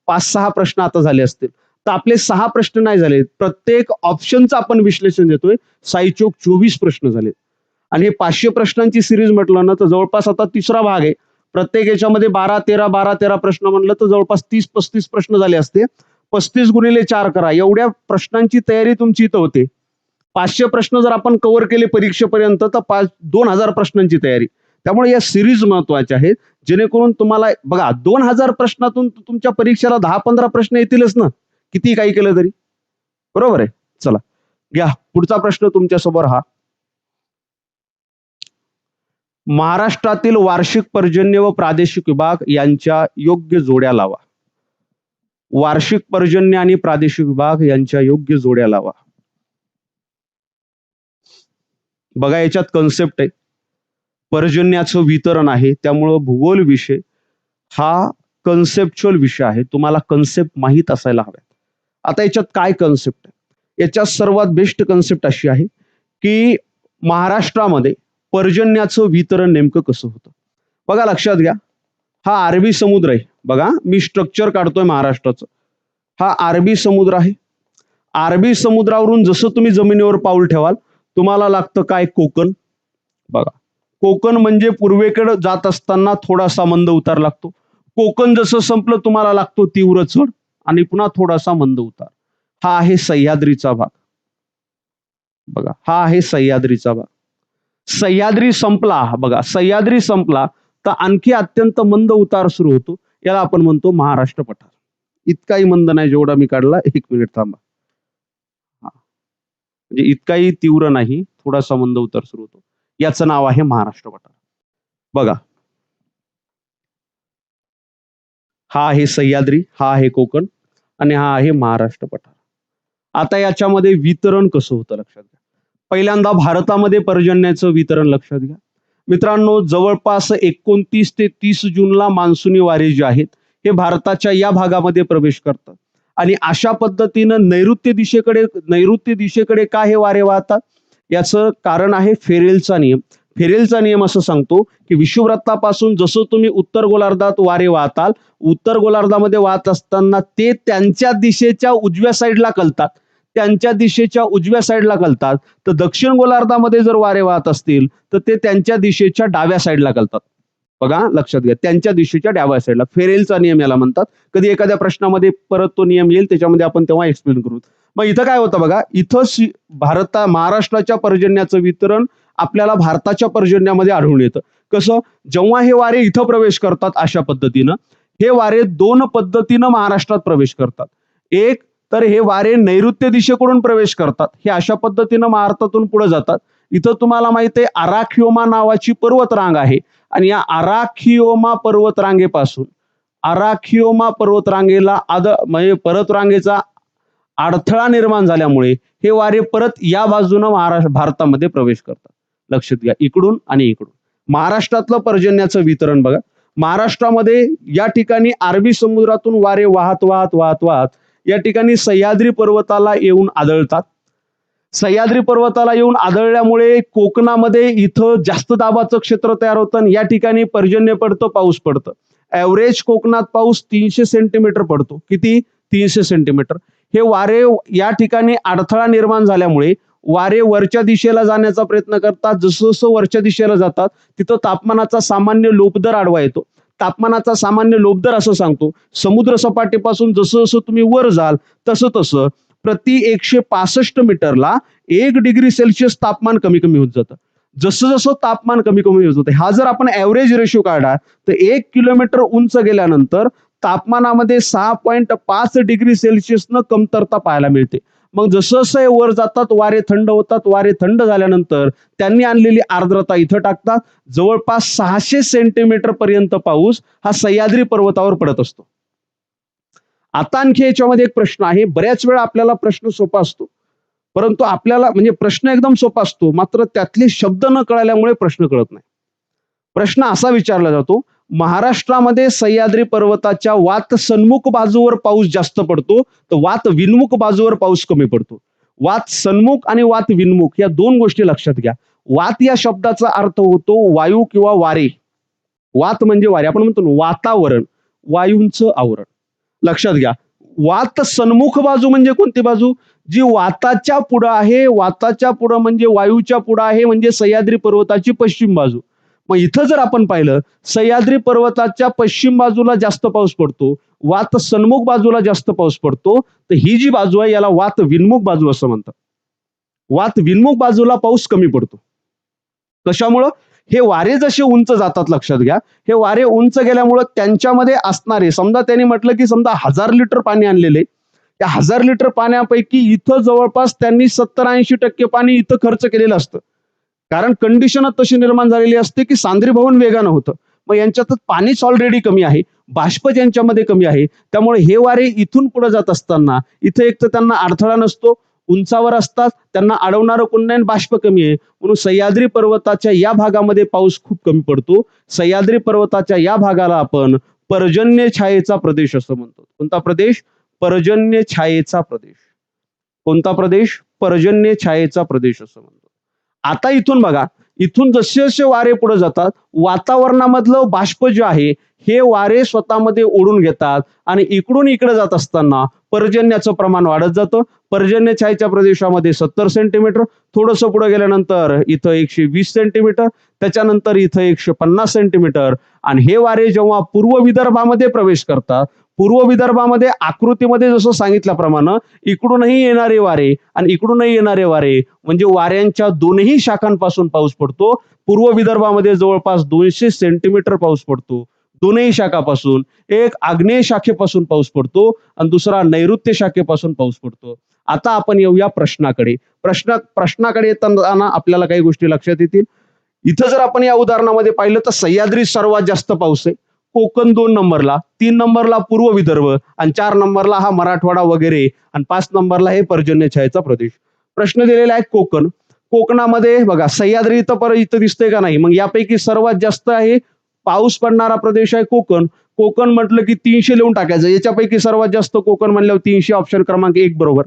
5-6 प्रश्न आता झाले असतील. तर आपले 6 प्रश्न नाही झाले. प्रत्येक ऑप्शनचं आपण विश्लेषण देतोय. 6 × 24 प्रश्न झाले. आणि हे 500 प्रश्नांची सिरीज म्हटलं ना तर जवळपास आता 3रा भाग आहे. प्रत्येक याच्यामध्ये 12-13 प्रश्न म्हणलं तर जवळपास 30-35 प्रश्न झाले असते. 35 × 4 करा. एवढ्या प्रश्नांची तयारी तुमची इथं होते. 500 प्रश्न जर आपण कव्हर केले परीक्षेपर्यंत तर 2000 प्रश्नांची तयारी. त्यामुळे या सिरीज महत्वाच्या आहेत, जेणेकरून तुम्हाला बघा 2000 प्रश्नातून तुमच्या परीक्षेला 10-15 प्रश्न येतीलच ना, किती काही केलं तरी. बरोबर आहे. चला घ्या पुढचा प्रश्न तुमच्या समोर. हा महाराष्ट्रातील वार्षिक पर्जन्य व प्रादेशिक विभाग यांच्या योग्य जोड्या लावा. वार्षिक पर्जन्य आणि प्रादेशिक विभाग यांच्या योग्य जोड्या लावा. बघा याच्यात कन्सेप्ट आहे. पर्जन्याचं वितरण आहे, त्यामुळं भूगोल विषय हा कन्सेप्च्युअल विषय आहे. तुम्हाला कन्सेप्ट माहीत असायला हव्यात. आता याच्यात काय कन्सेप्ट आहे? याच्यात सर्वात बेस्ट कन्सेप्ट अशी आहे की महाराष्ट्रामध्ये पर्जन्याचं वितरण नेमकं कसं होतं. बघा लक्षात घ्या, हा अरबी समुद्र आहे. बघा मी स्ट्रक्चर काढतोय महाराष्ट्राचं. हा अरबी समुद्र आहे. अरबी समुद्रावरून जसं तुम्ही जमिनीवर पाऊल ठेवाल तुम्हाला लागतं काय? कोकण. बघा कोकण म्हणजे पूर्वेकडे जात असताना थोडासा मंद उतार लागतो. कोकण जसं संपलं तुम्हाला लागतो तीव्र चढ आणि पुन्हा थोडासा मंद उतार. हा आहे सह्याद्रीचा भाग. बघा हा आहे सह्याद्रीचा भाग. सह्याद्री संपला, बघा सह्याद्री संपला तर आणखी अत्यंत मंद उतार सुरू होतो. याला आपण म्हणतो महाराष्ट्र पठार. इतकाही मंद नाही जेवढा मी काढला. 1 मिनिट थांबा. म्हणजे इतकाही तीव्र नाही, थोडासा मंद उतार सुरू होतो. याचं नाव आहे महाराष्ट्र पठार. बघा हा आहे सह्याद्री, हा आहे कोकण आणि हा आहे महाराष्ट्र पठार. आता याच्यामध्ये वितरण कसं होतं लक्षात घ्या. पहिल्यांदा भारतामध्ये पर्जन्याचं वितरण लक्षात घ्या. मित्रांनो जवळपास 29 ते 30 जूनला मान्सूनी वारे जे आहेत हे भारताच्या या भागामध्ये प्रवेश करतात आणि अशा पद्धतीनं नैऋत्य दिशेकडे का हे वारे वाहतात? याचं कारण आहे फेरेलचा नियम. फेरेलचा नियम असं सांगतो की विषुववृत्तापासून जसं तुम्ही उत्तर गोलार्धात वारे वाहताल, उत्तर गोलार्धामध्ये वाहत असताना ते त्यांच्या दिशेच्या उजव्या साईडला कलतात. त्यांच्या दिशेच्या उजव्या साईडला कलतात. तर दक्षिण गोलार्धामध्ये जर वारे वाहत असतील तर ते त्यांच्या दिशेच्या डाव्या साईडला कलतात. बघा लक्षात घ्या, त्यांच्या दिशेच्या डाव्या साईडला. फेरेलचा नियम याला म्हणतात. कधी एखाद्या प्रश्नामध्ये परत तो नियम येईल, त्याच्यामध्ये आपण तेव्हा एक्सप्लेन करू. मग इथं काय होतं बघा, इथं महाराष्ट्राच्या पर्जन्याचं वितरण आपल्याला भारताच्या पर्जन्यामध्ये आढळून येतं. कसं, जेव्हा हे वारे इथं प्रवेश करतात अशा पद्धतीनं, हे वारे दोन पद्धतीनं महाराष्ट्रात प्रवेश करतात. एक तर हे वारे नैऋत्य दिशेकडून प्रवेश करतात, हे अशा पद्धतीनं महाराष्ट्रातून पुढे जातात. इथं तुम्हाला माहिती आहे आराखियोमा नावाची पर्वतरांग आहे आणि या आराखियोमा पर्वतरांगेला म्हणजे पर्वतरांगेचा अडथळा निर्माण झाल्यामुळे हे वारे परत या बाजूनं भारतामध्ये प्रवेश करतात. लक्षात घ्या, इकडून आणि इकडून. महाराष्ट्रातलं पर्जन्याचं वितरण बघा, महाराष्ट्रामध्ये या ठिकाणी अरबी समुद्रातून वारे वाहत वाहत वाहत वाहत या ठिकाणी सह्याद्री पर्वताला येऊन आदळतात. सह्याद्री पर्वताला येऊन आदळल्यामुळे कोकणामध्ये इथं जास्त दाबाचं क्षेत्र तयार होतं आणि या ठिकाणी पर्जन्य पडतं, पाऊस पडतं. ॲव्हरेज कोकणात पाऊस 300 सेंटीमीटर पडतो. किती? 300 सेंटीमीटर. हे वारे या ठिकाणी अडथळा निर्माण झाल्यामुळे वारे वरच्या दिशेला जाण्याचा प्रयत्न करतात. जसं जसं वरच्या दिशेला जातात तिथं तापमानाचा सामान्य लोपदर आडवा येतो. तापमानाचा सामान्य लोपदर असं सांगतो, समुद्र सपाटीपासून जसं जसं तुम्ही वर जाल तसं तसं प्रति 165 मीटरला 1 डिग्री सेल्सिअस तापमान कमी कमी होत जातं. जसं जसं तापमान कमी कमी होत जातं, हा जर आपण ॲव्हरेज रेशो काढला तर 1 किलोमीटर उंच गेल्यानंतर तापमानामध्ये 6.5 डिग्री सेल्सिअसनं कमतरता पाहायला मिळते. मग जसं जसं हे वर जातात वारे थंड होतात. वारे थंड झाल्यानंतर त्यांनी आणलेली आर्द्रता इथं टाकतात. जवळपास 600 सेंटीमीटर पर्यंत पाऊस हा सह्याद्री पर्वतावर पडत असतो. आता आणखी याच्यामध्ये एक प्रश्न आहे. बऱ्याच वेळा आपल्याला प्रश्न सोपा असतो, परंतु आपल्याला म्हणजे प्रश्न एकदम सोपा असतो, मात्र त्यातले शब्द न कळल्यामुळे प्रश्न कळत नाही. प्रश्न असा विचारला जातो, महाराष्ट्रामध्ये सह्याद्री पर्वताच्या वात सन्मुख बाजूवर पाऊस जास्त पडतो तर वात विन्मुख बाजूवर पाऊस कमी पडतो. वात सन्मुख आणि वात विन्मुख या दोन गोष्टी लक्षात घ्या. वात या शब्दाचा अर्थ होतो वायू किंवा वारे. वात म्हणजे वारे, आपण म्हणतो वातावरण, वायूंचं आवरण. लक्षात घ्या, वात सन्मुख बाजू म्हणजे कोणती बाजू? जी वाताच्या पुढं आहे. वाताच्या पुढं म्हणजे वायूच्या पुढं आहे, म्हणजे सह्याद्री पर्वताची पश्चिम बाजू. मग इथं जर आपण पाहिलं, सह्याद्री पर्वताच्या पश्चिम बाजूला जास्त पाऊस पडतो, वात सन्मुख बाजूला जास्त पाऊस पडतो, तर ही जी बाजू आहे याला वात विन्मुख बाजू असं म्हणतात. वात विन्मुख बाजूला पाऊस कमी पडतो. कशामुळं? हे वारे जसे उंच जातात, लक्षात घ्या, हे वारे उंच गेल्यामुळं त्यांच्यामध्ये असणारे, समजा त्यांनी म्हटलं की समजा 1000 लिटर पाणी आणलेले, त्या 1000 लिटर पाण्यापैकी इथं जवळपास त्यांनी 70-80% पाणी इथं खर्च केलेलं असतं. कारण कंडिशनच तशी निर्माण झालेली असते की सांद्रीभवन वेगानं होतं. मग यांच्यात पाणीच ऑलरेडी कमी आहे, बाष्प ज्यांच्यामध्ये कमी आहे, त्यामुळे हे वारे इथून पुढे जात असताना इथं एक तर त्यांना अडथळा नसतो, उंचावर असतात, त्यांना अडवणारं कोण नाही, बाष्प कमी आहे, म्हणून सह्याद्री पर्वताच्या या भागामध्ये पाऊस खूप कमी पडतो. सह्याद्री पर्वताच्या या भागाला आपण पर्जन्य छायेचा प्रदेश असं म्हणतो. कोणता प्रदेश? पर्जन्य छायेचा प्रदेश. कोणता प्रदेश? पर्जन्य छायेचा प्रदेश असं म्हणतो. आता इथून बघा, इथून जसे जसे वारे पुढे जातात, वातावरणामधलं बाष्प जे आहे हे वारे स्वतःमध्ये ओढून घेतात आणि इकडून इकडे जात असताना पर्जन्याचं प्रमाण वाढत जातं. पर्जन्य छायेच्या प्रदेशामध्ये 70 सेंटीमीटर, थोडंसं पुढे गेल्यानंतर इथं 120 सेंटीमीटर, त्याच्यानंतर इथं 150 सेंटीमीटर. आणि हे वारे जेव्हा पूर्व विदर्भामध्ये प्रवेश करतात, पूर्व विदर्भामध्ये आकृतीमध्ये जसं सांगितल्याप्रमाणे इकडूनही येणारे वारे आणि इकडूनही येणारे वारे म्हणजे वाऱ्यांच्या दोनही शाखांपासून पाऊस पडतो. पूर्व विदर्भामध्ये जवळपास 200 सेंटीमीटर पाऊस पडतो दोनही शाखापासून. एक आग्नेय शाखेपासून पाऊस पडतो आणि दुसरा नैऋत्य शाखेपासून पाऊस पडतो. आता आपण येऊया प्रश्नाकडे. प्रश्नाकडे येताना आपल्याला काही गोष्टी लक्षात येतील. इथं जर आपण या उदाहरणामध्ये पाहिलं तर सह्याद्री सर्वात जास्त पाऊस आहे, कोकण 2 नंबरला, 3 नंबरला पूर्व विदर्भ आणि 4 नंबरला हा मराठवाडा वगैरे आणि 5 नंबरला हे पर्जन्य छायेचा प्रदेश. प्रश्न दिलेला आहे कोकण. कोकणामध्ये बघा सह्याद्री इथं दिसतंय का नाही? मग यापैकी सर्वात जास्त आहे पाऊस पडणारा प्रदेश आहे कोकण. कोकण म्हटलं की 300 लिहून टाकायचं. याच्यापैकी सर्वात जास्त कोकण म्हणल्यावर 300 ऑप्शन क्रमांक 1 बरोबर.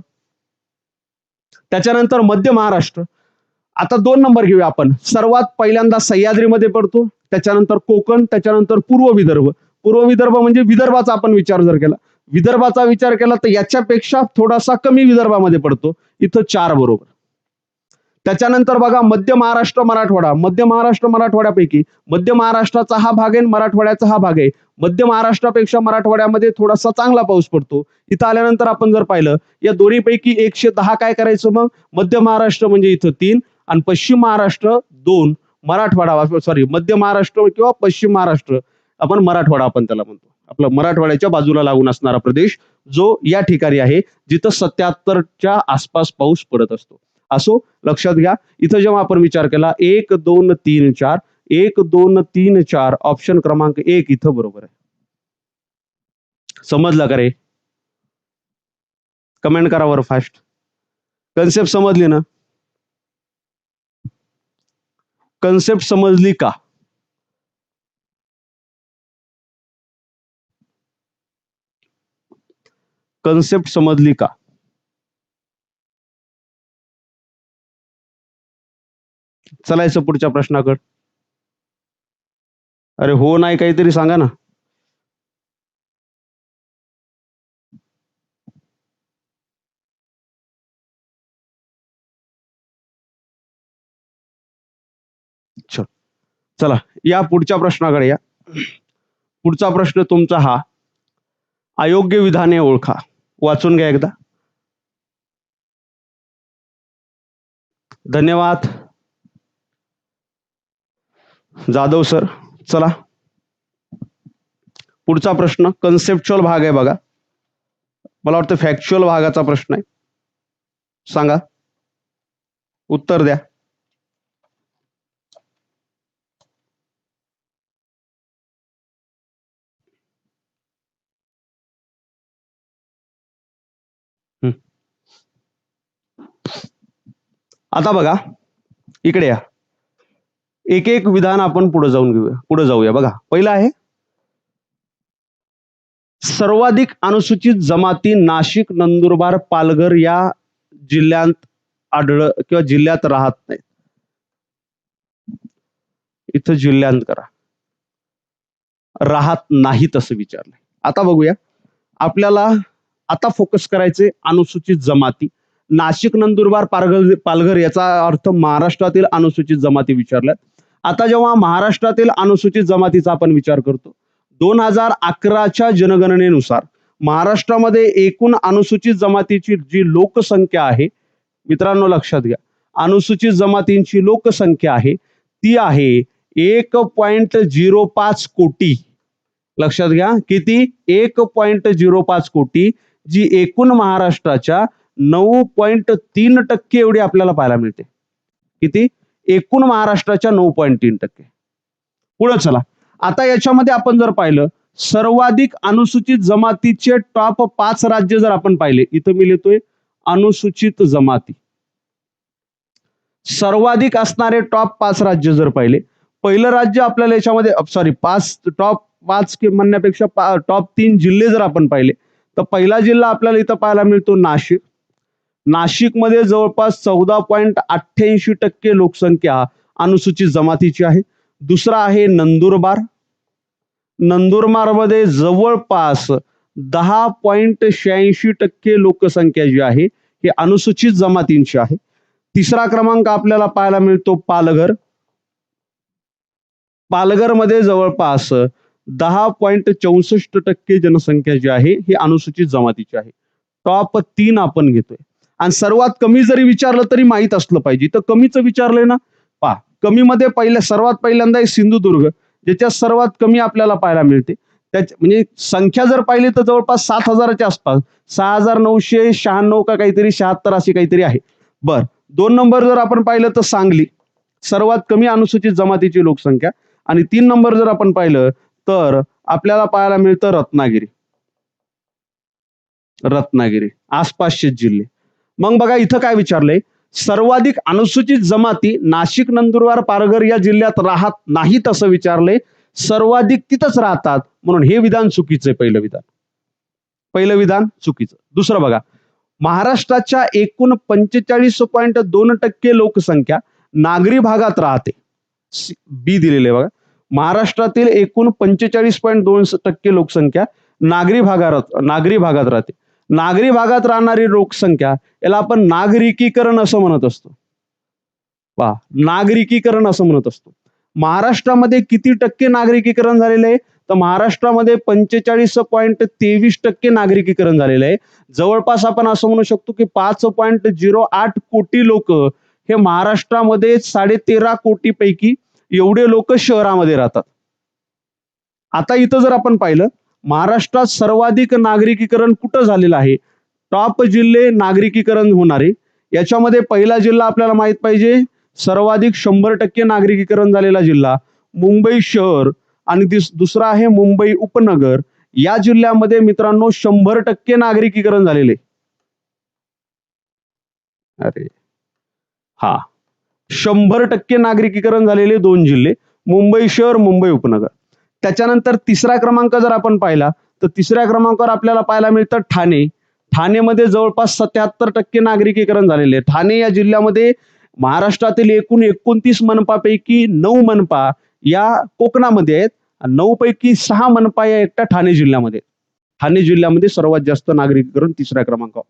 त्याच्यानंतर मध्य महाराष्ट्र. आता 2 नंबर घेऊया आपण. सर्वात पहिल्यांदा सह्याद्रीमध्ये पडतो, त्याच्यानंतर कोकण, त्याच्यानंतर पूर्व विदर्भ. पूर्व विदर्भ म्हणजे विदर्भाचा आपण विचार जर केला, विदर्भाचा विचार केला तर याच्यापेक्षा थोडासा कमी विदर्भामध्ये पडतो, इथं 4 बरोबर. त्याच्यानंतर बघा मध्य महाराष्ट्र मराठवाडा. मध्य महाराष्ट्र मराठवाड्यापैकी मध्य महाराष्ट्राचा हा भाग आहे आणि मराठवाड्याचा हा भाग आहे. मध्य महाराष्ट्रापेक्षा मराठवाड्यामध्ये थोडासा चांगला पाऊस पडतो. इथं आल्यानंतर आपण जर पाहिलं या दोन्हीपैकी 110 काय करायचं मग, मध्य महाराष्ट्र म्हणजे इथं 3 आणि पश्चिम महाराष्ट्र 2, मराठवाडा सॉरी मध्य महाराष्ट्र किंवा पश्चिम महाराष्ट्र आपण मराठवाडा आपण त्याला म्हणतो. आपलं मराठवाड्याच्या बाजूला लागून असणारा प्रदेश जो या ठिकाणी आहे जिथं 77च्या आसपास पाऊस पडत असतो. असो लक्षात घ्या, इथं जेव्हा आपण विचार केला 1 2 3 4 1 2 3 4 ऑप्शन क्रमांक 1 इथं बरोबर आहे. समजलं का रे? कमेंट करा वर फास्ट. कन्सेप्ट समजली ना? कन्सेप्ट समजली का? कन्सेप्ट समजली का? चलायचं पुढच्या प्रश्नाकडे. अरे हो नाही काहीतरी सांगा ना. चला या पुढच्या प्रश्नाकडे या. पुढचा प्रश्न तुमचा हा, अयोग्य विधाने ओळखा. वाचून घ्या एकदा. धन्यवाद जाधव सर. चला पुढचा प्रश्न कन्सेप्च्युअल भाग आहे बघा. मला वाटतं फॅक्च्युअल भागाचा प्रश्न आहे. सांगा, उत्तर द्या. आता बघा इकडे या. एक एक विधान आपण पुढे जाऊन घेऊया. पुढे जाऊया. बघा पहिलं आहे, सर्वाधिक अनुसूचित जमाती नाशिक, नंदुरबार, पालघर या जिल्ह्यात आढळ किंवा जिल्ह्यात राहत नाहीत. इथं जिल्ह्यांत करा, राहत नाहीत असं विचारलंय. आता बघूया, आपल्याला आता फोकस करायचे अनुसूचित जमाती. नाशिक, नंदुरबार, पालघर याचा अर्थ महाराष्ट्रातील अनुसूचित जमाती विचारल्यात. आता जेव्हा महाराष्ट्रातील अनुसूचित जमातीचा आपण विचार करतो, 2011च्या जनगणनेनुसार महाराष्ट्रामध्ये एकूण अनुसूचित जमातीची जी लोकसंख्या आहे, मित्रांनो लक्षात घ्या, अनुसूचित जमातींची लोकसंख्या आहे ती आहे 1.05 कोटी. लक्षात घ्या किती, 1.05 कोटी, जी एकूण महाराष्ट्राच्या 9.3% एवढी आपल्याला पाहायला मिळते. किती? एकूण महाराष्ट्राच्या 9.3%. पुढे चला. आता याच्यामध्ये आपण जर पाहिलं, सर्वाधिक अनुसूचित जमातीचे टॉप 5 राज्य जर आपण पाहिले, इथं मी लिहितोय अनुसूचित जमाती, सर्वाधिक असणारे टॉप 5 राज्य जर पाहिले, पहिलं राज्य आपल्याला याच्यामध्ये सॉरी टॉप 5 म्हणण्यापेक्षा टॉप 3 जिल्हे जर आपण पाहिले, तर पहिला जिल्हा आपल्याला इथं पाहायला मिळतो नाशिक. नाशिकमध्ये जवळपास 14.88% लोकसंख्या अनुसूचित जमातीची आहे. दुसरा आहे नंदुरबार. नंदुरबारमध्ये जवळपास 10.86% लोकसंख्या जी आहे ही अनुसूचित जमातींची आहे. तिसरा क्रमांक आपल्याला पाहायला मिळतो पालघर. पालघरमध्ये जवळपास 10.64% जनसंख्या जी आहे ही अनुसूचित जमातीची आहे. टॉप 3 आपण घेतोय. आणि सर्वात कमी जरी विचारलं तरी माहित असलं पाहिजे. तर कमीचं विचारलंय ना, पहा कमी मध्ये सर्वात पहिल्यांदा आहे सिंधुदुर्ग, ज्याच्यात सर्वात कमी आपल्याला पाहायला मिळते. त्याच्या म्हणजे संख्या जर पाहिली तर जवळपास 7,000च्या आसपास, 6,996 का काहीतरी 76 अशी काहीतरी आहे. बर, 2 नंबर जर आपण पाहिलं तर सांगली, सर्वात कमी अनुसूचित जमातीची लोकसंख्या. आणि 3 नंबर जर आपण पाहिलं तर आपल्याला पाहायला मिळतं रत्नागिरी. रत्नागिरी आसपासचे जिल्हे. मग बघा इथं काय विचारलंय, सर्वाधिक अनुसूचित जमाती नाशिक, नंदुरबार, पालघर या जिल्ह्यात राहत नाहीत असं विचारलंय. सर्वाधिक तिथंच राहतात, म्हणून हे विधान चुकीचं आहे. पहिलं विधान चुकीचं. दुसरं बघा, महाराष्ट्राच्या एकूण 45.2% लोकसंख्या नागरी भागात राहते. बी दिलेले बघा, महाराष्ट्रातील एकूण 45.2% लोकसंख्या नागरी भागात राहते. नागरी भागात राहणारी लोकसंख्या याला आपण नागरिकीकरण असं म्हणत असतो. पहा, नागरिकीकरण असं म्हणत असतो. महाराष्ट्रामध्ये किती टक्के नागरिकीकरण झालेलं आहे? तर महाराष्ट्रामध्ये 45.23% नागरिकीकरण झालेलं आहे. जवळपास आपण असं म्हणू शकतो की 5.08 कोटी लोक हे महाराष्ट्रामध्ये 13.5 कोटी पैकी एवढे लोक शहरामध्ये राहतात. आता इथं जर आपण पाहिलं, महाराष्ट्रात सर्वाधिक नागरिकीकरण कुठं झालेलं आहे? टॉप जिल्हे नागरिकीकरण होणारे, याच्यामध्ये पहिला जिल्हा आपल्याला माहित पाहिजे, सर्वाधिक 100% नागरिकीकरण झालेला जिल्हा मुंबई शहर, आणि दुसरा आहे मुंबई उपनगर. या जिल्ह्यामध्ये मित्रांनो 100% नागरिकीकरण झालेले. अरे हा, 100% नागरिकीकरण झालेले दोन जिल्हे, मुंबई शहर, मुंबई उपनगर. त्याच्यानंतर तिसरा क्रमांक जर आपण पाहिला, तर तिसऱ्या क्रमांकावर आपल्याला पाहायला मिळतं ठाणे. ठाणेमध्ये जवळपास 77% नागरिकीकरण झालेले आहे. ठाणे या जिल्ह्यामध्ये महाराष्ट्रातील एकूण 29 मनपापैकी 9 मनपा या कोकणामध्ये आहेत. 9 पैकी 6 मनपा या एकट्या ठाणे जिल्ह्यामध्ये. ठाणे जिल्ह्यामध्ये सर्वात जास्त नागरिकीकरण तिसऱ्या क्रमांकावर.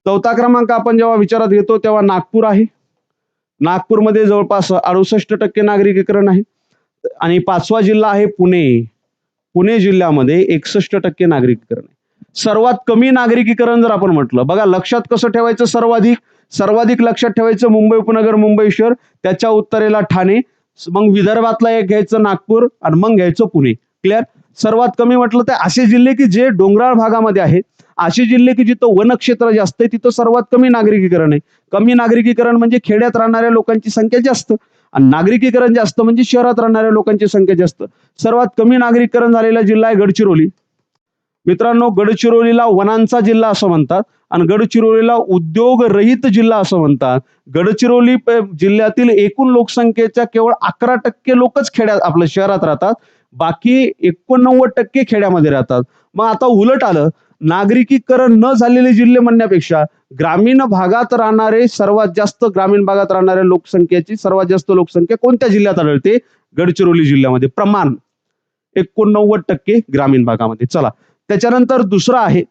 चौथा क्रमांक आपण जेव्हा विचारात घेतो तेव्हा नागपूर आहे. नागपूरमध्ये जवळपास 68% नागरिकीकरण आहे. आणि पाचवा जिल्हा आहे पुणे. पुणे जिल्ह्यामध्ये 61% नागरिकीकरण आहे. सर्वात कमी नागरिकीकरण जर आपण म्हटलं, बघा लक्षात कसं ठेवायचं, सर्वाधिक लक्षात ठेवायचं मुंबई उपनगर, मुंबई शहर, त्याच्या उत्तरेला ठाणे, मग विदर्भातला एक घ्यायचं नागपूर, आणि मग घ्यायचं पुणे. क्लिअर? सर्वात कमी म्हटलं तर असे जिल्हे की जे डोंगराळ भागामध्ये आहेत, असे जिल्हे की जिथं वनक्षेत्र जास्त आहे तिथं सर्वात कमी नागरिकीकरण आहे. कमी नागरिकीकरण म्हणजे खेड्यात राहणाऱ्या लोकांची संख्या जास्त, आणि नागरिकीकरण जास्त म्हणजे शहरात राहणाऱ्या लोकांची संख्या जास्त. सर्वात कमी नागरिकीकरण झालेला जिल्हा आहे गडचिरोली. मित्रांनो, गडचिरोलीला वनांचा जिल्हा असं म्हणतात, आणि गडचिरोलीला उद्योगरहित जिल्हा असं म्हणतात. गडचिरोली जिल्ह्यातील एकूण लोकसंख्येच्या केवळ 11% लोकच खेड्यात आपल्या शहरात राहतात, बाकी 89% खेड्यामध्ये राहतात. मग आता उलट आलं, नागरिकीकरण न झालेले जिल्हे म्हणण्यापेक्षा ग्रामीण भागात राहणारे ग्रामीण भागात राहणाऱ्या लोकसंख्येची सर्वात जास्त लोकसंख्या कोणत्या जिल्ह्यात आढळते? गडचिरोली जिल्ह्यामध्ये. प्रमाण 89% ग्रामीण भागामध्ये. चला, त्याच्यानंतर दुसरा आहे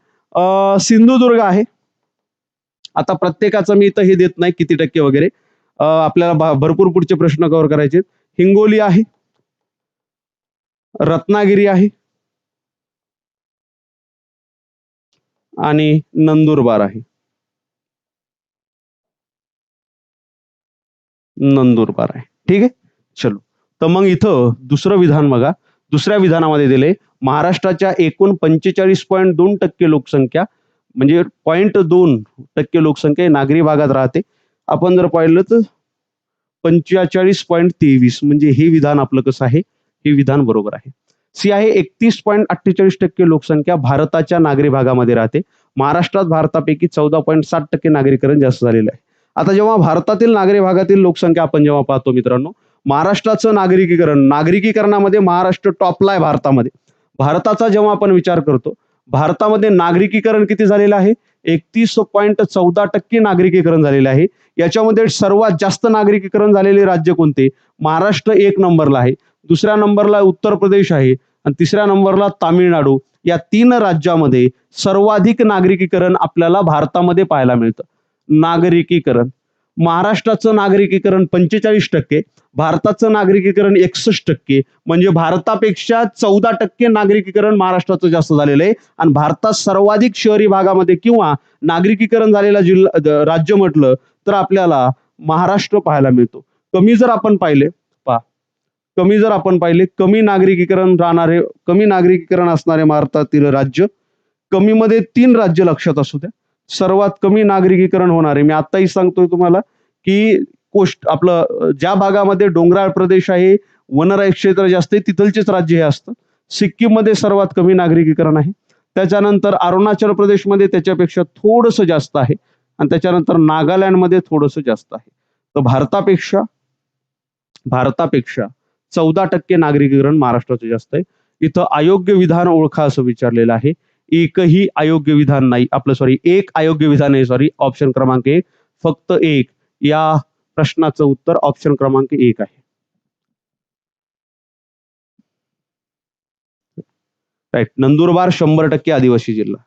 सिंधुदुर्ग आहे. आता प्रत्येकाचं मी इथं हे देत नाही किती टक्के वगैरे, आपल्याला भरपूर पुढचे प्रश्न कव्हर करायचे. हिंगोली आहे, रत्नागिरी आहे, आणि नंदुरबार आहे. नंदुरबार आहे. ठीक आहे, चलो. तर मग इथं दुसरं विधान बघा. दुसऱ्या विधानामध्ये दिले, महाराष्ट्राच्या एकूण 45.2% लोकसंख्या म्हणजे 0.2% लोकसंख्या नागरी भागात राहते. आपण जर पाहिलं तर 45.23 म्हणजे हे विधान आपलं कसं आहे? हे विधान बरोबर आहे. सी आहे 31.48% लोकसंख्या भारताच्या नागरी भागामध्ये राहते. महाराष्ट्रात भारतापैकी 14.7% नागरीकरण जास्त झालेलं आहे. आता जेव्हा भारतातील नागरी भागातील लोकसंख्या आपण जेव्हा पाहतो मित्रांनो, महाराष्ट्राचं नागरिकीकरणामध्ये महाराष्ट्र टॉपला आहे भारतामध्ये. भारताचा जेव्हा आपण विचार करतो, भारतामध्ये नागरिकीकरण किती झालेलं आहे? 31.14% नागरिकीकरण झालेलं आहे. याच्यामध्ये सर्वात जास्त नागरिकीकरण झालेले राज्य कोणते? महाराष्ट्र 1 नंबरला आहे, दुसऱ्या नंबरला उत्तर प्रदेश आहे, आणि तिसऱ्या नंबरला तामिळनाडू. या 3 राज्यामध्ये सर्वाधिक नागरिकीकरण आपल्याला भारतामध्ये पाहायला मिळतं. नागरिकीकरण, महाराष्ट्राचं नागरिकीकरण 45%, भारताचं नागरिकीकरण 61%, म्हणजे भारतापेक्षा 14% नागरिकीकरण महाराष्ट्राचं जास्त झालेलं आहे. आणि भारतात सर्वाधिक शहरी भागामध्ये किंवा नागरिकीकरण झालेला जिल्हा राज्य म्हटलं तर आपल्याला महाराष्ट्र पाहायला मिळतो. कमी जर आपण पाहिले, कमी नागरिकीकरण असणारे भारतातील राज्य, कमीमध्ये 3 राज्य लक्षात असू द्या. सर्वात कमी नागरिकीकरण होणारे, मी आताही सांगतोय तुम्हाला की आपलं ज्या भागामध्ये डोंगराळ प्रदेश आहे, वनराई क्षेत्र जास्त आहे, तिथलचेच राज्य हे असतं. सिक्कीम मध्ये सर्वात कमी नागरिकीकरण आहे. त्याच्यानंतर अरुणाचल प्रदेशमध्ये त्याच्यापेक्षा थोडंसं जास्त आहे, आणि त्याच्यानंतर नागालँडमध्ये थोडंसं जास्त आहे. तर भारतापेक्षा 14% नागरिकीकरण महाराष्ट्राचं जास्त आहे. इथं अयोग्य विधान ओळखा असं विचारलेलं आहे. एकही अयोग्य विधान नाही, एक अयोग्य विधान आहे, ऑप्शन क्रमांक 1, फक्त एक. या प्रश्नाचं उत्तर ऑप्शन क्रमांक 1 आहे. राईट, नंदुरबार 100% आदिवासी जिल्हा.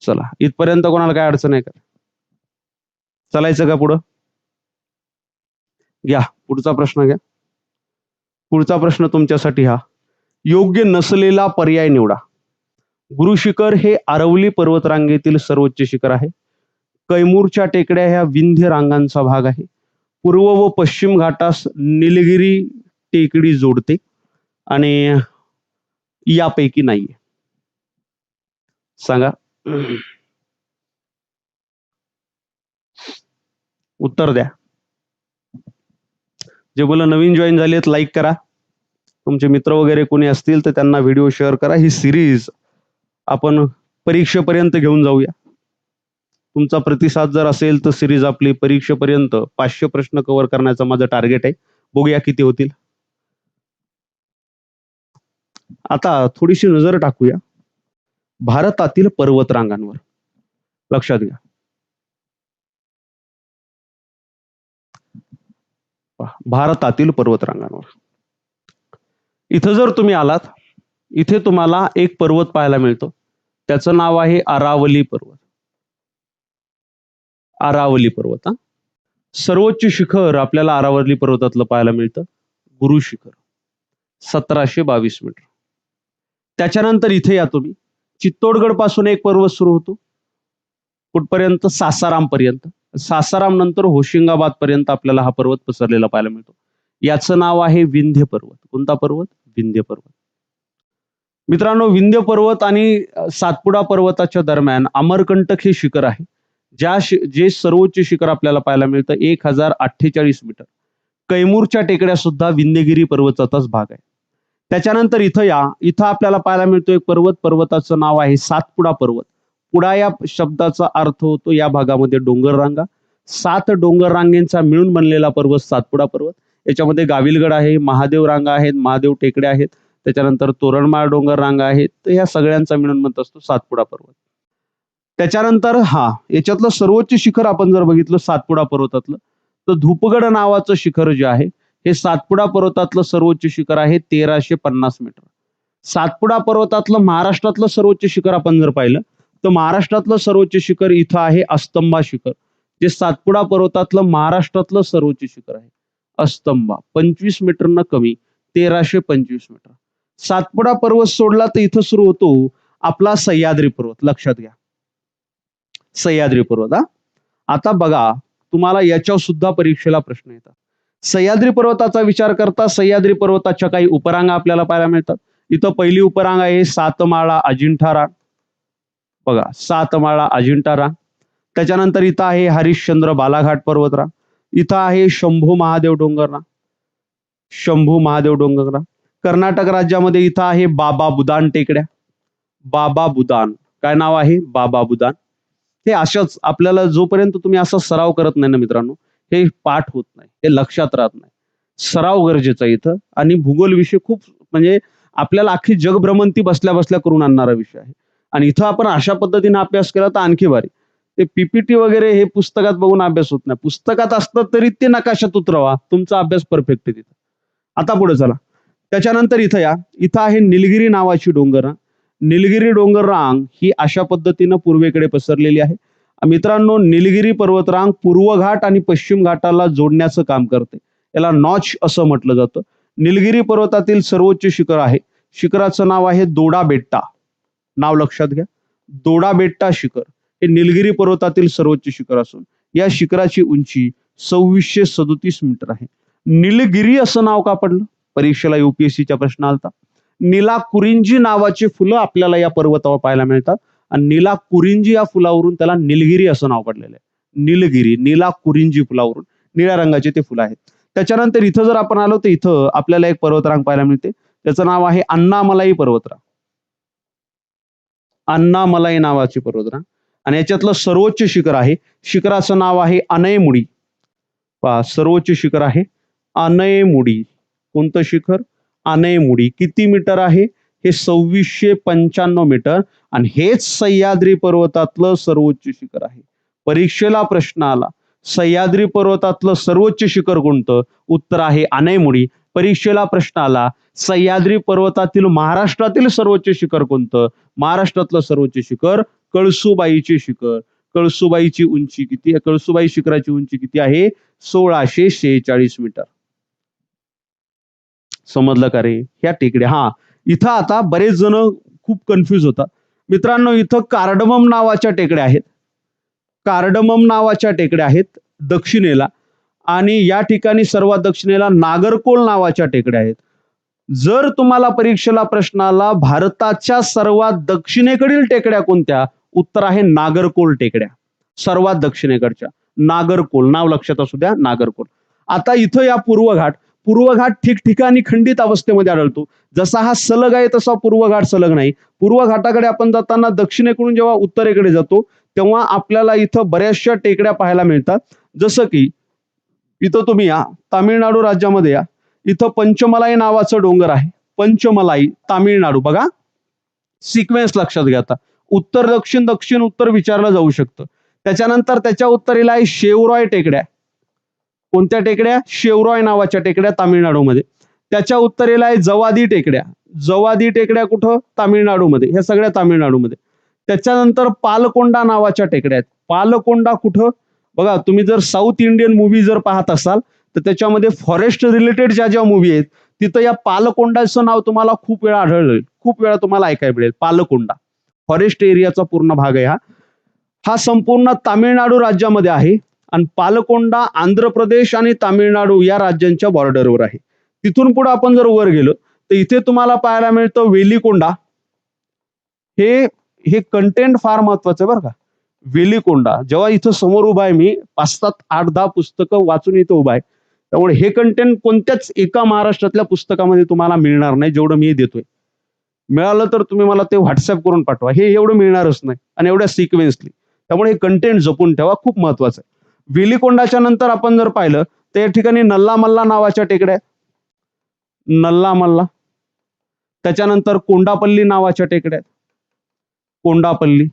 चला, इथपर्यंत कोणाला काय अडचण आहे का? चालायचं का पुढं? घ्या पुढचा प्रश्न घ्या. पुढचा प्रश्न तुमच्यासाठी हा. योग्य नसलेला पर्याय निवडा. गुरु शिखर हे आरवली पर्वतरांगेतील सर्वोच्च शिखर आहे. कैमूरच्या टेकड्या ह्या विंध्य रांगांचा भाग आहे. पूर्व व पश्चिम घाटास निलगिरी टेकडी जोडते आणि यापैकी नाहीये. सांगा. उत्तर द्या. जे मुलं नवीन जॉईन झालेत लाईक करा. तुमचे मित्र वगैरे कोणी असतील तर त्यांना व्हिडिओ शेअर करा. ही सिरीज आपण परीक्षेपर्यंत घेऊन जाऊया. तुमचा प्रतिसाद जर असेल तर सिरीज आपली परीक्षेपर्यंत 500 प्रश्न कव्हर करण्याचं माझं टार्गेट आहे. बघूया किती होतील. आता थोडीशी नजर टाकूया भारतातील पर्वतरांगांवर. लक्षात घ्या. भारतातील पर्वतरांगांवर इथं जर तुम्ही आलात, इथे तुम्हाला एक पर्वत पाहायला मिळतो. त्याचं नाव आहे अरावली पर्वत. अरावली पर्वत. हा सर्वोच्च शिखर आपल्याला अरावली पर्वतातलं पाहायला मिळतं. गुरु शिखर 1722 मीटर. त्याच्यानंतर इथे या तुम्ही. चित्तोडगड पासून एक पर्वत सुरू होतो. कुठपर्यंत? सासाराम पर्यंत. सासाराम नंतर होशिंगाबाद पर्यंत आपल्याला हा पर्वत पसरलेला पाहायला मिळतो. याचं नाव आहे विंध्य पर्वत. कोणता पर्वत? विंध्य पर्वत. मित्रांनो, विंध्य पर्वत आणि सातपुडा पर्वताच्या दरम्यान अमरकंटक हे शिखर आहे. जे सर्वोच्च शिखर आपल्याला पाहायला मिळतं 1048 मीटर. कैमूरच्या टेकड्या सुद्धा विंध्यगिरी पर्वताचाच भाग आहे. त्याच्यानंतर इथं या. इथं आपल्याला पाहायला मिळतो एक पर्वत. पर्वताचं नाव आहे सातपुडा पर्वत. पुडा या शब्दाचा अर्थ होतो या भागामध्ये डोंगर रांगा. 7 डोंगर रांगेंचा मिळून बनलेला पर्वत सातपुडा पर्वत. याच्यामध्ये गाविलगड आहे, महादेव रांगा आहेत, महादेव टेकड्या आहेत, त्याच्यानंतर तोरणमाळ डोंगर रांगा आहेत. तर ह्या सगळ्यांचा मिळून म्हणत असतो सातपुडा पर्वत. त्याच्यानंतर याच्यातलं सर्वोच्च शिखर आपण जर बघितलं सातपुडा पर्वतातलं, तर धूपगड नावाचं शिखर जे आहे हे सातपुडा पर्वतातलं सर्वोच्च शिखर आहे 1350 मीटर. सातपुडा पर्वतातलं महाराष्ट्रातलं सर्वोच्च शिखर आपण जर पाहिलं तर महाराष्ट्रातलं सर्वोच्च शिखर इथं आहे अस्तंबा शिखर. जे सातपुडा पर्वतातलं महाराष्ट्रातलं सर्वोच्च शिखर आहे अस्तंबा. 25 मीटरनं कमी 1325 मीटर. सातपुडा पर्वत सोडला तर इथं सुरू होतो आपला सह्याद्री पर्वत. लक्षात घ्या, सह्याद्री पर्वत. आता बघा, तुम्हाला याच्यावर सुद्धा परीक्षेला प्रश्न येतात. सह्याद्री पर्वताचा विचार करता सह्याद्री पर्वताच्या काही उपरांगा आपल्याला पाहायला मिळतात. इथं पहिली उपरांग आहे सातमाळा अजिंठा रांग. बघा, सातमाळा अजिंठा रांग. त्याच्यानंतर इथं आहे हरिश्चंद्र बालाघाट पर्वतरांग. इथं आहे शंभू महादेव डोंगर रांग. शंभू महादेव डोंगर रांग. कर्नाटक राज्यामध्ये इथं आहे बाबा बुदान टेकड्या. बाबा बुदान. काय नाव आहे? बाबा बुदान. हे अशाच आपल्याला जोपर्यंत तुम्ही असा सराव करत नाही ना मित्रांनो, हे पाठ होत नाही, हे लक्षात राहत नाही. सराव गरजेचा आहे इथं. आणि भूगोल विषय खूप म्हणजे आपल्याला अख्खी जगभ्रमंती बसल्या बसल्या करून आणणारा विषय आहे. आणि इथं आपण अशा पद्धतीने अभ्यास केला तर आणखी भारी. ते पीपीटी वगैरे हे पुस्तकात बघून अभ्यास होत नाही. पुस्तकात असतं तरी ते नकाशात उतरवा, तुमचा अभ्यास परफेक्ट आहे तिथं. आता पुढे चला. त्याच्यानंतर इथं या. इथं आहे निलगिरी नावाची डोंगर रांग. निलगिरी डोंगर रांग ही अशा पद्धतीनं पूर्वेकडे पसरलेली आहे. मित्रांनो, निलगिरी पर्वतरांग पूर्व घाट आणि पश्चिम घाटाला जोडण्याचं काम करते. याला नॉच असं म्हटलं जातं. निलगिरी पर्वतातील सर्वोच्च शिखर आहे. शिखराचं नाव आहे दोडा बेट्टा. नाव लक्षात घ्या, दोडा बेट्टा शिखर हे निलगिरी पर्वतातील सर्वोच्च शिखर असून या शिखराची उंची 2637 मीटर आहे. निलगिरी असं नाव का पडलं? परीक्षेला UPSCच्या प्रश्न आलता. नीला कुरिंजी नावाची फुलं आपल्याला या पर्वतावर पाहायला मिळतात आणि नीला कुरिंजी या फुलावरून त्याला निलगिरी असं नाव पडलेलं आहे. निलगिरी, नीला कुरिंजी फुलावरून निळ्या रंगाचे ते फुलं आहेत. त्याच्यानंतर इथं जर आपण आलो तर इथं आपल्याला एक पर्वतरांग पाहायला मिळते. त्याचं नाव आहे अण्णामलाई पर्वतरांग. अण्णामलाई नावाची पर्वतरांग. आणि याच्यातलं सर्वोच्च शिखर आहे, शिखराचं नाव आहे अनयमुडी. पहा, सर्वोच्च शिखर आहे अनयमुडी. कोणतं शिखर? अनयमुडी. किती मीटर आहे? हे 2695 मीटर. आणि हेच सह्याद्री पर्वतातलं सर्वोच्च शिखर आहे. परीक्षेला प्रश्न आला, सह्याद्री पर्वतातलं सर्वोच्च शिखर कोणतं? उत्तर आहे अनयमुडी. परीक्षेला प्रश्न आला, सह्याद्री पर्वतातील महाराष्ट्रातील सर्वोच्च शिखर कोणतं? महाराष्ट्रातलं सर्वोच्च शिखर कळसुबाईचे शिखर. कळसुबाईची उंची किती आहे? कळसुबाई शिखराची उंची किती आहे? 1646 मीटर. समजलं का रे? ह्या टेकड्या. हा, इथं आता बरेच जण खूप कन्फ्यूज होतात. मित्रांनो, इथं कार्डमम नावाच्या टेकड्या आहेत. कार्डमम नावाच्या टेकड्या आहेत दक्षिणेला, आणि या ठिकाणी सर्वात दक्षिणेला नागरकोल नावाच्या टेकड्या आहेत. जर तुम्हाला परीक्षेला प्रश्न आला भारताच्या सर्वात दक्षिणेकडील टेकड्या कोणत्या, उत्तर आहे नागरकोल टेकड्या. सर्वात दक्षिणेकडच्या नागरकोल, नाव लक्षात असू द्या, नागरकोल. आता इथं या पूर्व घाट ठिकठिकाणी खंडित अवस्थेमध्ये आढळतो. जसा हा सलग आहे तसा पूर्व घाट सलग नाही. पूर्व घाटाकडे आपण जाताना दक्षिणेकडून जेव्हा उत्तरेकडे जातो तेव्हा आपल्याला इथं बऱ्याचशा टेकड्या पाहायला मिळतात. जसं की इथं तुम्ही या तामिळनाडू राज्यामध्ये या, इथं पंचमलाई नावाचं डोंगर आहे. पंचमलाई, तामिळनाडू. बघा सिक्वेन्स लक्षात घ्या. आता उत्तर दक्षिण दक्षिण उत्तर विचारलं जाऊ शकतं. त्याच्यानंतर त्याच्या उत्तरेला आहे शेवरॉय टेकड्या. कोणत्या टेकड्या? शेवरॉय नावाच्या टेकड्या तामिळनाडूमध्ये. त्याच्या उत्तरेला आहे जवादी टेकड्या. जवादी टेकड्या कुठं? तामिळनाडूमध्ये. ह्या सगळ्या तामिळनाडूमध्ये. त्याच्यानंतर पालकोंडा नावाच्या टेकड्या आहेत. पालकोंडा कुठं? बघा तुम्ही जर साऊथ इंडियन मूवी जर पाहत असाल तर त्याच्यामध्ये फॉरेस्ट रिलेटेड ज्या मूवी आहेत तिथं या पालकोंडाचं नाव तुम्हाला खूप वेळा आढळलं, खूप वेळा तुम्हाला ऐकायला मिळेल. पालकोंडा फॉरेस्ट एरियाचा पूर्ण भाग आहे. हा संपूर्ण तामिळनाडू राज्यामध्ये आहे आणि पालकोंडा आंध्र प्रदेश आणि तामिळनाडू या राज्यांच्या बॉर्डरवर आहे. तिथून पुढे आपण जर वर गेलो तर इथे तुम्हाला पाहायला मिळतं वेलीकोंडा. हे कंटेंट फार महत्वाचं आहे बरं का. वेलीकोंडा, जेव्हा इथं समोर उभा आहे मी 5, 7, 8, 10 पुस्तकं वाचून इथं उभा आहे, त्यामुळे हे कंटेंट कोणत्याच एका महाराष्ट्रातल्या पुस्तकामध्ये तुम्हाला मिळणार नाही जेवढं मी देतोय. मिळालं तर तुम्ही मला ते व्हॉट्सअप करून पाठवा. हे एवढं मिळणारच नाही आणि एवढ्या सिक्वेन्सली. त्यामुळे हे कंटेंट जपून ठेवा, खूप महत्वाचं आहे. वेलीकोंडाच्या नंतर आपण जर पाहिलं तर या ठिकाणी नल्ला मल्ला नावाच्या टेकड्या आहेत. नल्ला मल्ला. त्याच्यानंतर कोंडापल्ली नावाच्या टेकड्या आहेत. कोंडापल्ली.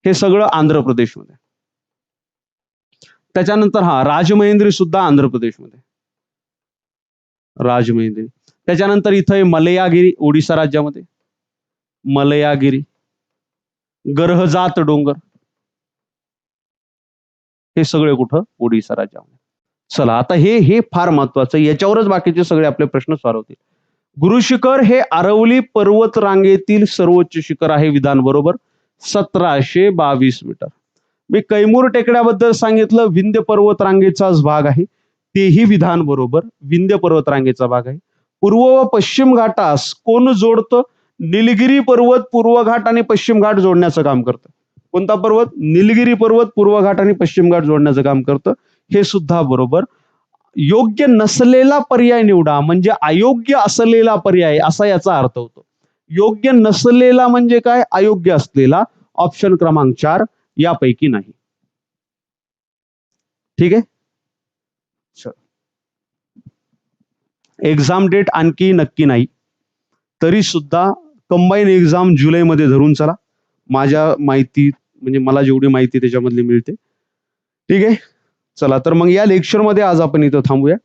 हे सगळं आंध्र प्रदेशमध्ये. त्याच्यानंतर राजमहेंद्री सुद्धा आंध्र प्रदेशमध्ये. राजमहेंद्री. त्याच्यानंतर इथं आहे मलयागिरी ओडिसा राज्यामध्ये. मलयागिरी. गर्हजात डोंगर. हे सगळे कुठं? ओडिसा राज्यामध्ये. चला आता हे फार महत्वाचं, याच्यावरच बाकीचे सगळे आपले प्रश्न सॉल्व्ह होतील. गुरु शिखर हे अरवली पर्वत रांगेतील सर्वोच्च शिखर आहे. विधान बरोबर 1722 मीटर. मी कैमूर टेकड्याबद्दल सांगितलं, विंध्य पर्वत रांगेचाच भाग आहे. तेही विधान बरोबर, विंध्य पर्वत रांगेचा भाग आहे. पूर्व व पश्चिम घाटास कोण जोडतं? निलगिरी पर्वत पूर्व घाट आणि पश्चिम घाट जोडण्याचं काम करतं. कोणता पर्वत? निलगिरी पर्वत पूर्व घाट आणि पश्चिम घाट जोडण्याचं काम करतं. हे सुद्धा बरोबर. योग्य नसलेला पर्याय निवडा, म्हणजे अयोग्य असलेला पर्याय असा याचा अर्थ होतो. योग्य नसलेला म्हणजे काय? अयोग्य असलेला. ऑप्शन क्रमांक 4 यापैकी नाही. ठीक आहे. एक्झाम डेट आणखी नक्की नाही, तरी सुद्धा कंबाईन एक्झाम जुलैमध्ये धरून चला. माझ्या माहिती म्हणजे मला जेवढी माहिती त्याच्यामधली मिळते. ठीक आहे. चला तर मग या लेक्चरमध्ये आज आपण इथं थांबूया.